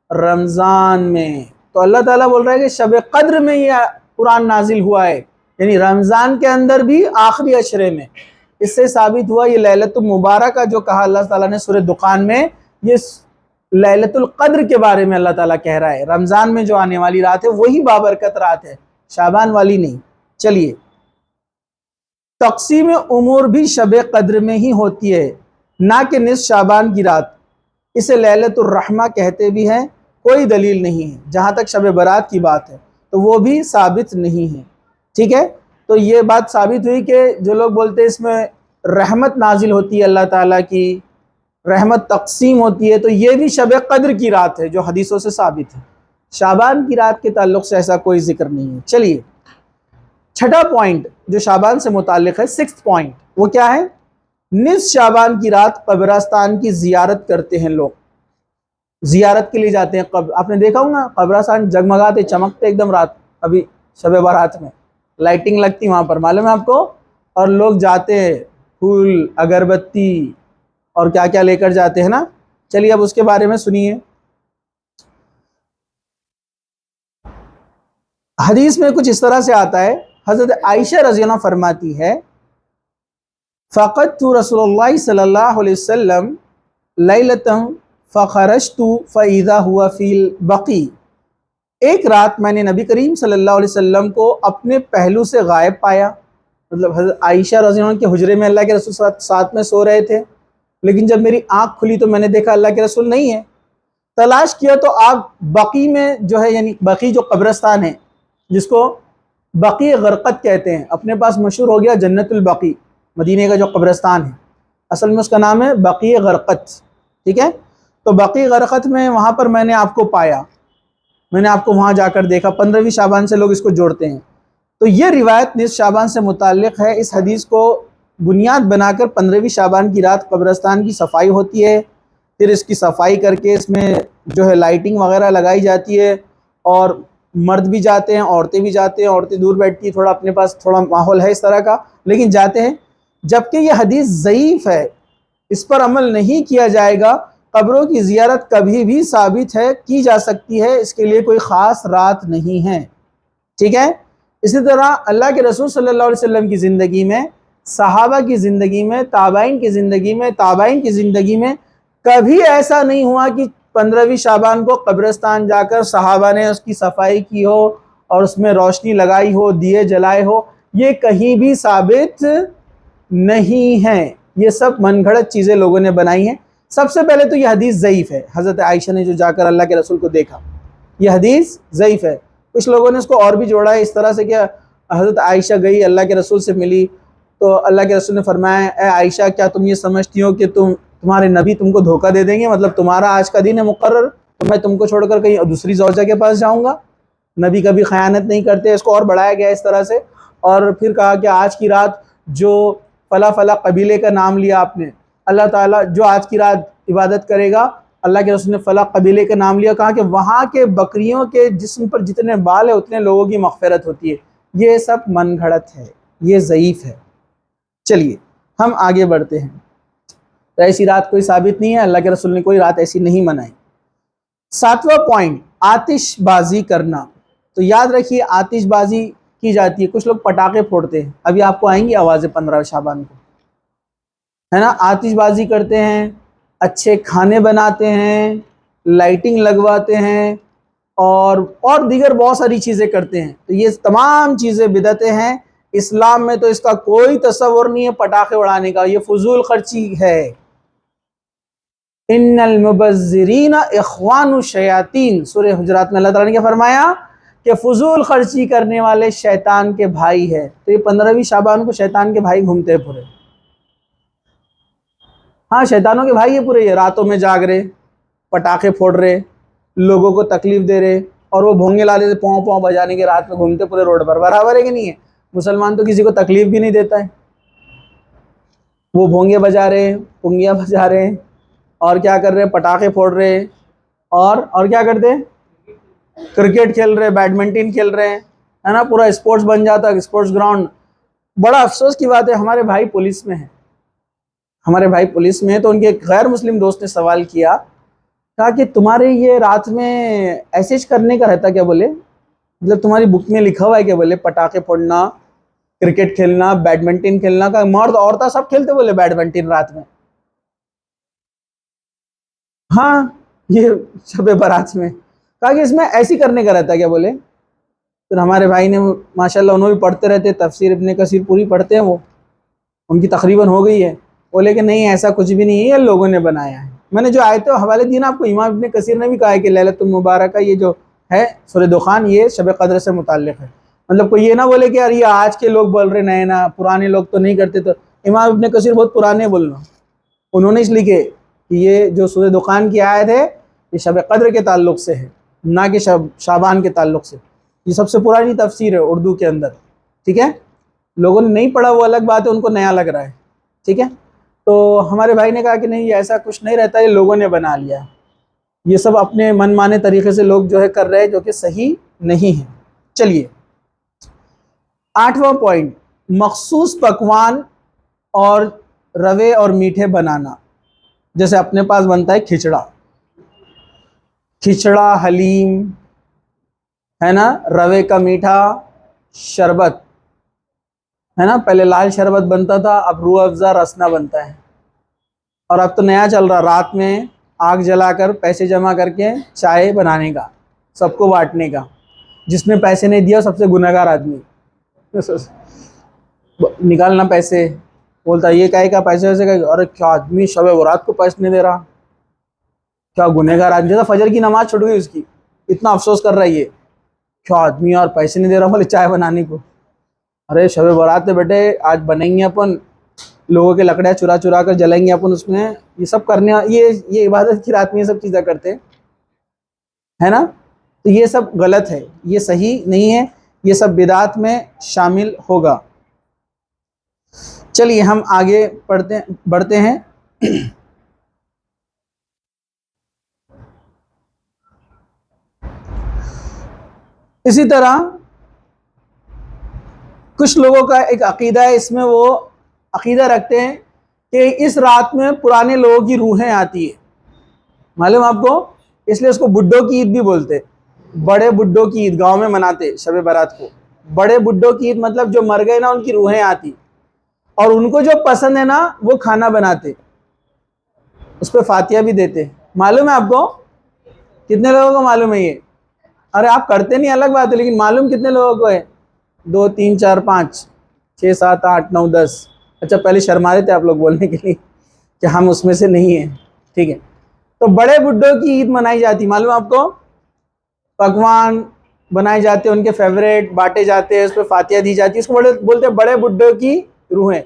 رمضان میں۔ تو اللہ تعالیٰ بول رہا ہے کہ شب قدر میں یہ قرآن نازل ہوا ہے، یعنی رمضان کے اندر بھی آخری عشرے میں۔ اس سے ثابت ہوا یہ لیلۃ المبارکہ جو کہا اللہ تعالیٰ نے سورہ دخان میں، یہ لیلۃ القدر کے بارے میں اللہ تعالیٰ کہہ رہا ہے۔ رمضان میں جو آنے والی رات ہے وہی بابرکت رات ہے، شعبان والی نہیں۔ چلیے، تقسیم امور بھی شب قدر میں ہی ہوتی ہے، نہ کہ نصف شعبان کی رات۔ اسے لیلۃ الرحمہ کہتے بھی ہیں، کوئی دلیل نہیں ہے۔ جہاں تک شب برات کی بات ہے تو وہ بھی ثابت نہیں ہے، ٹھیک ہے؟ تو یہ بات ثابت ہوئی کہ جو لوگ بولتے ہیں اس میں رحمت نازل ہوتی ہے، اللہ تعالیٰ کی رحمت تقسیم ہوتی ہے، تو یہ بھی شب قدر کی رات ہے جو حدیثوں سے ثابت ہے۔ شعبان کی رات کے تعلق سے ایسا کوئی ذکر نہیں ہے۔ چلیے، چھٹا پوائنٹ جو شعبان سے متعلق ہے، 6th پوائنٹ، وہ کیا ہے؟ نصف شعبان کی رات قبرستان کی زیارت کرتے ہیں لوگ، زیارت کے لیے جاتے ہیں۔ آپ نے دیکھا ہوگا قبرستان جگمگاتے چمکتے ایک دم رات، ابھی شب برات میں لائٹنگ لگتی وہاں پر، معلوم ہے آپ کو؟ اور لوگ جاتے ہیں، پھول، اگربتی اور کیا کیا لے کر جاتے ہیں نا۔ چلیے اب اس کے بارے میں سنیے۔ حدیث میں کچھ اس طرح سے آتا ہے، حضرت عائشہ رضی اللہ فرماتی ہے، فقدت رسول اللہ صلی اللہ علیہ وسلم لیلۃ فخرجت فاذا هو فی البقیع، ایک رات میں نے نبی کریم صلی اللہ علیہ وسلم کو اپنے پہلو سے غائب پایا۔ مطلب حضرت عائشہ رضی اللہ عنہ کے حجرے میں اللہ کے رسول ساتھ میں سو رہے تھے، لیکن جب میری آنکھ کھلی تو میں نے دیکھا اللہ کے رسول نہیں ہے۔ تلاش کیا تو آپ بقیع میں جو ہے، یعنی بقیع جو قبرستان ہے جس کو بقیع غرقد کہتے ہیں، اپنے پاس مشہور ہو گیا جنت البقیع، مدینہ کا جو قبرستان ہے، اصل میں اس کا نام ہے بقیع غرقد، ٹھیک ہے؟ تو بقیع غرقد میں وہاں پر میں نے آپ کو پایا، میں نے آپ کو وہاں جا کر دیکھا۔ 15ویں شعبان سے لوگ اس کو جوڑتے ہیں، تو یہ روایت نصف شعبان سے متعلق ہے۔ اس حدیث کو بنیاد بنا کر 15ویں شعبان کی رات قبرستان کی صفائی ہوتی ہے، پھر اس کی صفائی کر کے اس میں جو ہے لائٹنگ وغیرہ لگائی جاتی ہے، اور مرد بھی جاتے ہیں، عورتیں بھی جاتے ہیں، عورتیں دور بیٹھتی ہیں، تھوڑا اپنے پاس تھوڑا ماحول ہے اس طرح کا، لیکن جاتے ہیں۔ جبکہ یہ حدیث ضعیف ہے، اس پر عمل نہیں کیا جائے گا۔ قبروں کی زیارت کبھی بھی ثابت ہے، کی جا سکتی ہے، اس کے لیے کوئی خاص رات نہیں ہے، ٹھیک ہے؟ اسی طرح اللہ کے رسول صلی اللہ علیہ وسلم کی زندگی میں، صحابہ کی زندگی میں، تابعین کی زندگی میں، تابعین کی زندگی میں کبھی ایسا نہیں ہوا کہ 15ویں شعبان کو قبرستان جا کر صحابہ نے اس کی صفائی کی ہو اور اس میں روشنی لگائی ہو، دیے جلائے ہو، یہ کہیں بھی ثابت نہیں ہے۔ یہ سب من گھڑت چیزیں لوگوں نے بنائی ہیں۔ سب سے پہلے تو یہ حدیث ضعیف ہے، حضرت عائشہ نے جو جا کر اللہ کے رسول کو دیکھا، یہ حدیث ضعیف ہے۔ کچھ لوگوں نے اس کو اور بھی جوڑا ہے اس طرح سے کہ حضرت عائشہ گئی اللہ کے رسول سے ملی تو اللہ کے رسول نے فرمایا اے عائشہ کیا تم یہ سمجھتی ہو کہ تمہارے نبی تم کو دھوکہ دے دیں گے، مطلب تمہارا آج کا دن ہے مقرر تو میں تم کو چھوڑ کر کہیں دوسری زوجہ کے پاس جاؤں گا؟ نبی کبھی خیانت نہیں کرتے۔ اس کو اور بڑھایا گیا اس طرح سے، اور پھر کہا کہ آج کی رات جو فلاں فلاں قبیلے کا نام لیا آپ نے، اللہ تعالیٰ جو آج کی رات عبادت کرے گا، اللہ کے رسول نے فلاں قبیلے کا نام لیا، کہا کہ وہاں کے بکریوں کے جسم پر جتنے بال ہیں اتنے لوگوں کی مغفرت ہوتی ہے۔ یہ سب من گھڑت ہے، یہ ضعیف ہے۔ چلیے ہم آگے بڑھتے ہیں۔ تو ایسی رات کوئی ثابت نہیں ہے، اللہ کے رسول نے کوئی رات ایسی نہیں منائی۔ 7واں پوائنٹ، آتش بازی کرنا۔ تو یاد رکھیے آتش بازی کی جاتی ہے، کچھ لوگ پٹاخے پھوڑتے ہیں، ابھی آپ کو آئیں گی آوازیں 15 شعبان کو، ہے نا، آتش بازی کرتے ہیں، اچھے کھانے بناتے ہیں، لائٹنگ لگواتے ہیں، اور دیگر بہت ساری چیزیں کرتے ہیں۔ تو یہ تمام چیزیں بدعتیں ہیں، اسلام میں تو اس کا کوئی تصور نہیں ہے پٹاخے اڑانے کا، یہ فضول خرچی ہے۔ ان المبذرین اخوان الشیاطین، سورہ حجرات میں اللہ تعالیٰ نے کیا فرمایا کہ فضول خرچی کرنے والے شیطان کے بھائی ہے۔ تو یہ 15ویں شعبان کو شیطان کے بھائی گھومتے ہیں پورے، ہاں شیطانوں کے بھائی یہ پورے، یہ راتوں میں جاگ رہے، پٹاخے پھوڑ رہے، لوگوں کو تکلیف دے رہے، اور وہ بھونگے لالے سے پاؤں پاؤں بجانے کے رات میں گھومتے پورے روڈ پر۔ برابر ہے کہ نہیں ہے؟ مسلمان تو کسی کو تکلیف بھی نہیں دیتا ہے، وہ بھونگے بجا رہے، پنگیاں بجا رہے، اور کیا کر رہے، پٹاخے پھوڑ رہے، اور کیا کرتے ہیں، کرکٹ کھیل رہے، بیڈمنٹن کھیل رہے ہیں، ہے نا، پورا اسپورٹس بن جاتا ہے، اسپورٹس گراؤنڈ۔ بڑا افسوس کی بات ہے ہمارے بھائی پولیس میں ہیں، ہمارے بھائی پولیس میں ہیں، تو ان کے ایک غیر مسلم دوست نے سوال کیا، کہا کہ تمہارے یہ رات میں ایسے کرنے کا رہتا کیا؟ بولے مطلب تمہاری بک میں لکھا ہوا ہے کہ بولے پٹاخے پھوڑنا، کرکٹ کھیلنا، بیڈمنٹن کھیلنا کا؟ مرد عورتیں سب کھیلتے بولے بیڈمنٹن رات میں، ہاں یہ شب برات میں، کہا کہ اس میں ایسی کرنے کا رہتا ہے کیا؟ بولے پھر ہمارے بھائی نے ماشاءاللہ انہوں بھی پڑھتے رہتے، تفسیر ابن کثیر پوری پڑھتے ہیں، وہ ان کی تقریباً ہو گئی ہے، بولے کہ نہیں ایسا کچھ بھی نہیں ہے، یہ لوگوں نے بنایا ہے۔ میں نے جو آیتیں حوالے دیے نا آپ کو، امام ابن کثیر نے بھی کہا ہے کہ لیلۃ المبارکہ یہ جو ہے سورہ دخان یہ شب قدر سے متعلق ہے۔ مطلب کوئی یہ نہ بولے کہ یار یہ آج کے لوگ بول رہے نئے نا، پرانے لوگ تو نہیں کرتے۔ تو امام ابن کثیر بہت پرانے بولنا، انہوں نے اس لکھے کہ یہ جو سورہ دخان کی آیت ہے یہ شب قدر کے تعلق سے ہے، نہ کہ شعبان کے تعلق سے۔ یہ سب سے پرانی تفسیر ہے اردو کے اندر، ٹھیک ہے؟ لوگوں نے نہیں پڑھا وہ الگ بات ہے، ان کو نیا لگ رہا ہے، ٹھیک ہے؟ تو ہمارے بھائی نے کہا کہ نہیں یہ ایسا کچھ نہیں رہتا، یہ لوگوں نے بنا لیا، یہ سب اپنے من مانے طریقے سے لوگ جو ہے کر رہے ہیں، جو کہ صحیح نہیں ہے۔ چلیے 8واں پوائنٹ، مخصوص پکوان اور روے اور میٹھے بنانا۔ جیسے اپنے پاس بنتا ہے کھچڑا، حلیم، ہے نا، روے کا میٹھا، شربت، ہے نا، پہلے لال شربت بنتا تھا، اب روح افزا رسنا بنتا ہے، اور اب تو نیا چل رہا رات میں آگ جلا کر پیسے جمع کر کے چائے بنانے کا، سب کو بانٹنے کا، جس نے پیسے نہیں دیا سب سے گنہگار آدمی نکالنا پیسے، بولتا یہ کہے کا پیسے ویسے کہ ارے کیا آدمی شب برات کو پیسے نہیں دے رہا، کیا گنہگار آدمی، جیسا فجر کی نماز چھوٹ گئی اس کی، اتنا افسوس کر رہا ہے یہ، کیا آدمی یار پیسے نہیں دے رہا بولے چائے بنانے کو۔ ارے شب برات ہے بیٹے، آج بنیں گے اپن، لوگوں کے لکڑیاں چرا چرا کر جلائیں گے اپن اس میں، یہ سب کرنے، یہ عبادت کی رات میں یہ سب چیزیں کرتے ہے نا، تو یہ سب غلط ہے، یہ صحیح نہیں ہے، یہ سب بدعات میں شامل ہوگا۔ چلیے ہم آگے بڑھتے ہیں۔ اسی طرح کچھ لوگوں کا ایک عقیدہ ہے، اس میں وہ عقیدہ رکھتے ہیں کہ اس رات میں پرانے لوگوں کی روحیں آتی ہیں، معلوم آپ کو، اس لیے اس کو بڈھوں کی عید بھی بولتے، بڑے بڈھوں کی عید گاؤں میں مناتے شب برات کو، بڑے بڈھوں کی عید مطلب جو مر گئے نا ان کی روحیں آتی، اور ان کو جو پسند ہے نا وہ کھانا بناتے، اس پہ فاتحہ بھی دیتے۔ معلوم ہے آپ کو؟ کتنے لوگوں کو معلوم ہے یہ؟ ارے آپ کرتے نہیں الگ بات ہے، لیکن معلوم کتنے لوگوں کو ہے؟ 2 3 4 5 6 7 8 9 10، اچھا پہلے شرما رہے تھے آپ لوگ بولنے کے لیے کہ ہم اس میں سے نہیں ہیں، ٹھیک ہے۔ تو بڑے بڈھوں کی عید منائی جاتی، معلوم آپ کو، پکوان بنائے جاتے ہیں، ان کے فیوریٹ بانٹے جاتے ہیں، اس پہ فاتحہ دی جاتی ہے، اس کو بولتے ہیں بڑے بڈھوں کی روحیں۔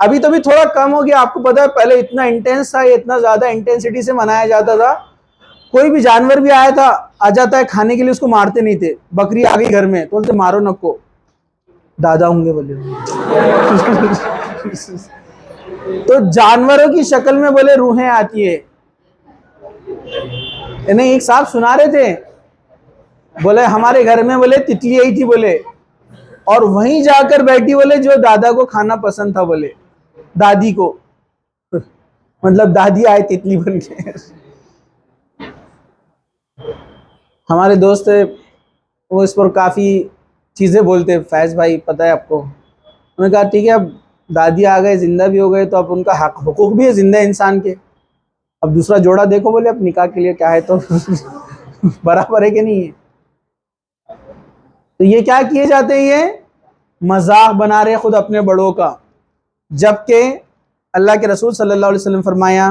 ابھی تو بھی تھوڑا کم ہو گیا، آپ کو پتا ہے پہلے اتنا انٹینس تھا، یہ اتنا زیادہ انٹینسٹی سے منایا جاتا تھا، کوئی بھی جانور بھی آ جاتا ہے کھانے کے لیے، اس کو مارتے نہیں تھے۔ بکری آ گئی گھر میں تو بولتے مارو نکو، دادا ہوں گے بولے تو جانوروں کی شکل میں بولے روحیں آتی ہے۔ انہیں ایک صاحب سنا رہے تھے، بولے ہمارے گھر میں بولے تتلی آئی تھی بولے، اور وہیں جا کر بیٹھی بولے جو دادا کو کھانا پسند تھا بولے، دادی کو، مطلب دادی آئے تتلی بن کے۔ ہمارے دوست وہ اس پر کافی چیزیں بولتے، فیض بھائی پتہ ہے آپ کو، انہوں نے کہا ٹھیک ہے اب دادی آ گئے، زندہ بھی ہو گئے، تو اب ان کا حقوق بھی ہے زندہ انسان کے، اب دوسرا جوڑا دیکھو بولے اب نکاح کے لیے کیا ہے، تو برابر ہے کہ نہیں ہے۔ تو یہ کیا کیے جاتے ہیں، یہ مذاق بنا رہے خود اپنے بڑوں کا، جبکہ اللہ کے رسول صلی اللہ علیہ وسلم فرمایا،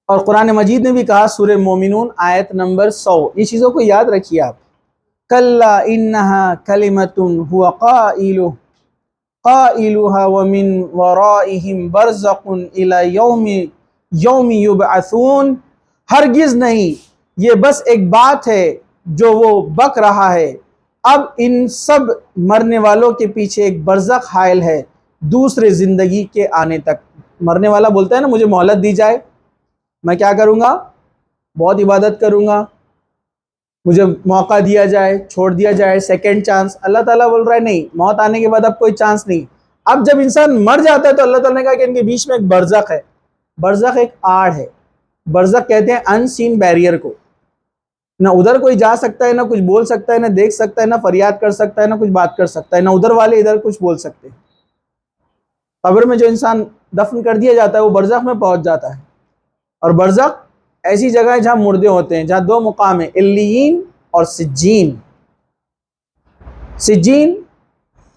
اور قرآن مجید نے بھی کہا، سورہ مومنون آیت نمبر 100، یہ چیزوں کو یاد رکھیے آپ، کلا انہا کلمۃ هو قائلها ومن ورائہم برزخ الی یوم یبعثون، ہرگز نہیں، یہ بس ایک بات ہے جو وہ بک رہا ہے، اب ان سب مرنے والوں کے پیچھے ایک برزخ حائل ہے دوسرے زندگی کے آنے تک۔ مرنے والا بولتا ہے نا مجھے مہلت دی جائے، میں کیا کروں گا، بہت عبادت کروں گا، مجھے موقع دیا جائے، چھوڑ دیا جائے، سیکنڈ چانس۔ اللہ تعالیٰ بول رہا ہے نہیں، موت آنے کے بعد اب کوئی چانس نہیں۔ اب جب انسان مر جاتا ہے تو اللہ تعالیٰ نے کہا کہ ان کے بیچ میں ایک برزخ ہے، برزخ ایک آڑ ہے، برزخ کہتے ہیں ان سین بیریئر کو، نہ ادھر کوئی جا سکتا ہے، نہ کچھ بول سکتا ہے، نہ دیکھ سکتا ہے، نہ فریاد کر سکتا ہے، نہ کچھ بات کر سکتا ہے، نہ ادھر والے ادھر کچھ بول سکتے ہیں۔ قبر میں جو انسان دفن کر دیا جاتا ہے وہ برزخ میں پہنچ جاتا ہے، اور برزخ ایسی جگہ ہے جہاں مردے ہوتے ہیں، جہاں دو مقام ہیں، علیین اور سجین۔ سجین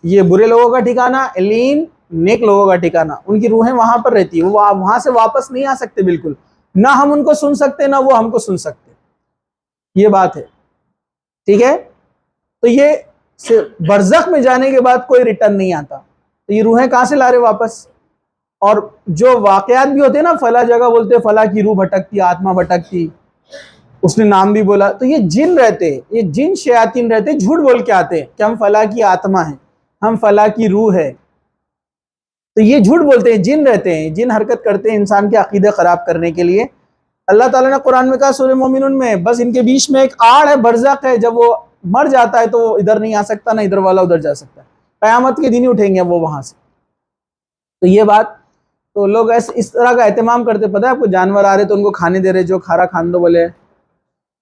یہ برے لوگوں کا ٹھکانہ، علیین نیک لوگوں کا ٹھکانہ، ان کی روحیں وہاں پر رہتی ہیں، وہ وہاں سے واپس نہیں آ سکتے بالکل، نہ ہم ان کو سن سکتے نہ وہ ہم کو سن سکتے، یہ بات ہے، ٹھیک ہے۔ تو یہ برزخ میں جانے کے بعد کوئی ریٹرن نہیں آتا، تو یہ روحیں کہاں سے لا رہے واپس؟ اور جو واقعات بھی ہوتے ہیں نا، فلاں جگہ بولتے فلاں کی روح بھٹکتی، آتما بھٹکتی، اس نے نام بھی بولا، تو یہ جن رہتے، یہ جن شیاطین رہتے، جھوٹ بول کے آتے کہ ہم فلاں کی آتما ہیں، ہم فلاں کی روح ہے، تو یہ جھوٹ بولتے ہیں، جن رہتے ہیں، جن حرکت کرتے ہیں انسان کے عقیدے خراب کرنے کے لیے۔ اللہ تعالیٰ نے قرآن میں کہا سورہ مومنون میں، بس ان کے بیچ میں ایک آڑ ہے، برزخ ہے، جب وہ مر جاتا ہے تو وہ ادھر نہیں آ سکتا، نہ ادھر والا ادھر جا سکتا ہے، قیامت کے دن ہی اٹھیں گے وہ وہاں سے۔ تو یہ بات، تو لوگ اس طرح کا اہتمام کرتے، پتہ ہے آپ کو، جانور آ رہے تو ان کو کھانے دے رہے، جو کھارا کھان دو بولے،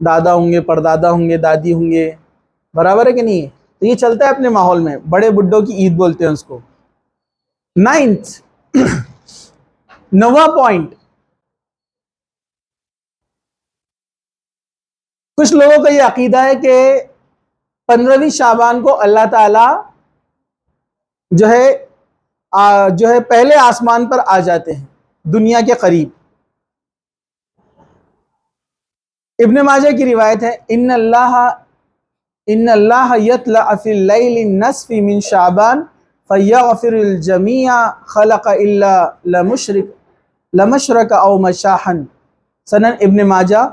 دادا ہوں گے، پردادا ہوں گے، دادی ہوں گے، برابر ہے کہ نہیں ہے؟ تو یہ چلتا ہے اپنے ماحول میں، بڑے بڈھوں کی عید بولتے ہیں اس کو۔ 9واں پوائنٹ، کچھ لوگوں کا یہ عقیدہ ہے کہ 15ویں شعبان کو اللہ تعالی جو ہے پہلے آسمان پر آ جاتے ہیں، دنیا کے قریب۔ ابن ماجہ کی روایت ہے، ان اللہ یطلع فی اللیل النصف من شعبان فیغفر الجمیع خلق الا لمشرک او مشاحا۔ سنن ابن ماجہ،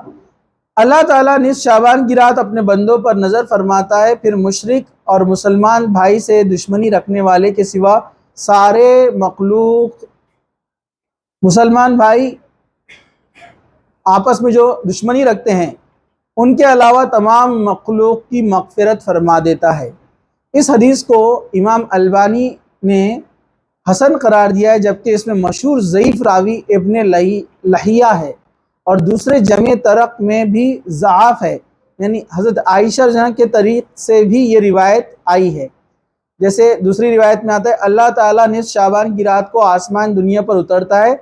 اللہ تعالیٰ نصف شعبان کی رات اپنے بندوں پر نظر فرماتا ہے، پھر مشرک اور مسلمان بھائی سے دشمنی رکھنے والے کے سوا سارے مخلوق، مسلمان بھائی آپس میں جو دشمنی رکھتے ہیں ان کے علاوہ تمام مخلوق کی مغفرت فرما دیتا ہے۔ اس حدیث کو امام البانی نے حسن قرار دیا ہے، جبکہ اس میں مشہور ضعیف راوی ابن لہیہ ہے، اور دوسرے جمع طرق میں بھی ضعف ہے، یعنی حضرت عائشہ جہاں کے طریق سے بھی یہ روایت آئی ہے۔ جیسے دوسری روایت میں آتا ہے، اللہ تعالیٰ نصف شعبان کی رات کو آسمان دنیا پر اترتا ہے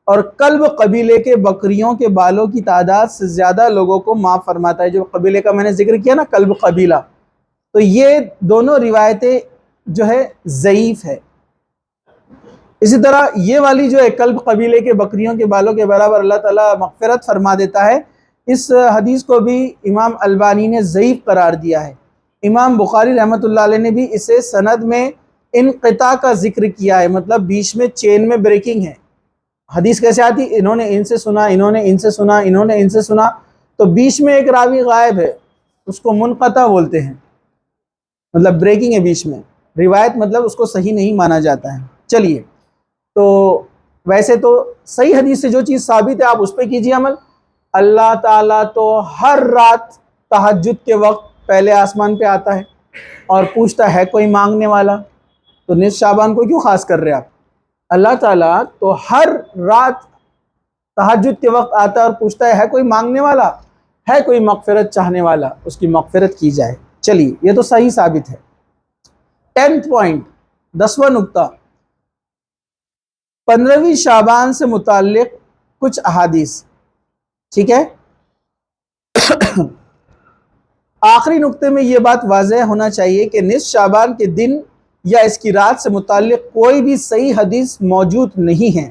اور کلب قبیلے کے بکریوں کے بالوں کی تعداد سے زیادہ لوگوں کو معاف فرماتا ہے۔ جو قبیلے کا میں نے ذکر کیا نا، کلب قبیلہ، تو یہ دونوں روایتیں جو ہے ضعیف ہے۔ اسی طرح یہ والی جو ہے کلب قبیلے کے بکریوں کے بالوں کے برابر اللہ تعالیٰ مغفرت فرما دیتا ہے، اس حدیث کو بھی امام البانی نے ضعیف قرار دیا ہے۔ امام بخاری رحمۃ اللہ علیہ نے بھی اسے سند میں انقطاع کا ذکر کیا ہے، مطلب بیچ میں چین میں بریکنگ ہے۔ حدیث کیسے آتی؟ انہوں نے ان سے سنا، انہوں نے ان سے سنا، انہوں نے ان سے سنا، تو بیچ میں ایک راوی غائب ہے، اس کو منقطع بولتے ہیں، مطلب بریکنگ ہے بیچ میں، روایت مطلب اس کو صحیح نہیں مانا جاتا ہے۔ چلیے، تو ویسے تو صحیح حدیث سے جو چیز ثابت ہے آپ اس پہ کیجیے عمل۔ اللہ تعالیٰ تو ہر رات تہجد کے وقت پہلے آسمان پہ آتا ہے اور پوچھتا ہے کوئی مانگنے والا، تو نصف شعبان کو کیوں خاص کر رہے آپ؟ اللہ تعالیٰ تو ہر رات تہجد کے وقت آتا ہے اور پوچھتا ہے کوئی مانگنے والا، ہے کوئی مغفرت چاہنے والا، اس کی مغفرت کی جائے۔ چلیے، یہ تو صحیح ثابت ہے۔ 10th پوائنٹ، 10واں نقطہ، 15ویں شعبان سے متعلق کچھ احادیث، ٹھیک ہے؟ آخری نقطے میں یہ بات واضح ہونا چاہیے کہ نصف شعبان کے دن یا اس کی رات سے متعلق کوئی بھی صحیح حدیث موجود نہیں ہے۔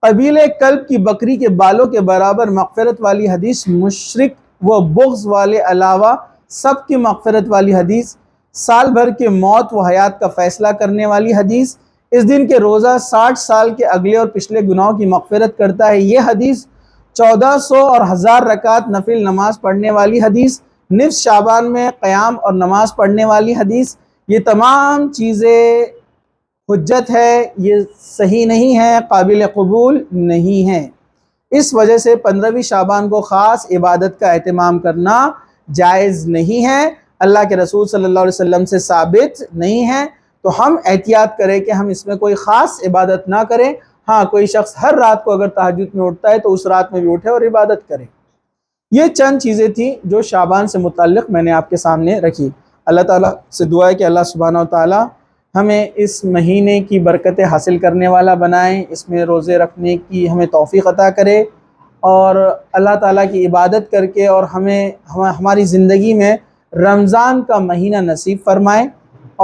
قبیلہ کلب کی بکری کے بالوں کے برابر مغفرت والی حدیث، مشرک و بغض والے علاوہ سب کی مغفرت والی حدیث، سال بھر کے موت و حیات کا فیصلہ کرنے والی حدیث، اس دن کے روزہ 60 سال کے اگلے اور پچھلے گناہوں کی مغفرت کرتا ہے، یہ حدیث 1400 اور 1000 رکعت نفل نماز پڑھنے والی حدیث، نصف شعبان میں قیام اور نماز پڑھنے والی حدیث، یہ تمام چیزیں حجت ہے، یہ صحیح نہیں ہے، قابل قبول نہیں ہے۔ اس وجہ سے 15ویں شعبان کو خاص عبادت کا اہتمام کرنا جائز نہیں ہے، اللہ کے رسول صلی اللہ علیہ وسلم سے ثابت نہیں ہے، تو ہم احتیاط کریں کہ ہم اس میں کوئی خاص عبادت نہ کریں۔ ہاں، کوئی شخص ہر رات کو اگر تہجد میں اٹھتا ہے تو اس رات میں بھی اٹھے اور عبادت کرے۔ یہ چند چیزیں تھیں جو شعبان سے متعلق میں نے آپ کے سامنے رکھی۔ اللہ تعالیٰ سے دعا ہے کہ اللہ سبحانہ و تعالیٰ ہمیں اس مہینے کی برکتیں حاصل کرنے والا بنائیں، اس میں روزے رکھنے کی ہمیں توفیق عطا کرے، اور اللہ تعالیٰ کی عبادت کر کے اور ہماری زندگی میں رمضان کا مہینہ نصیب فرمائے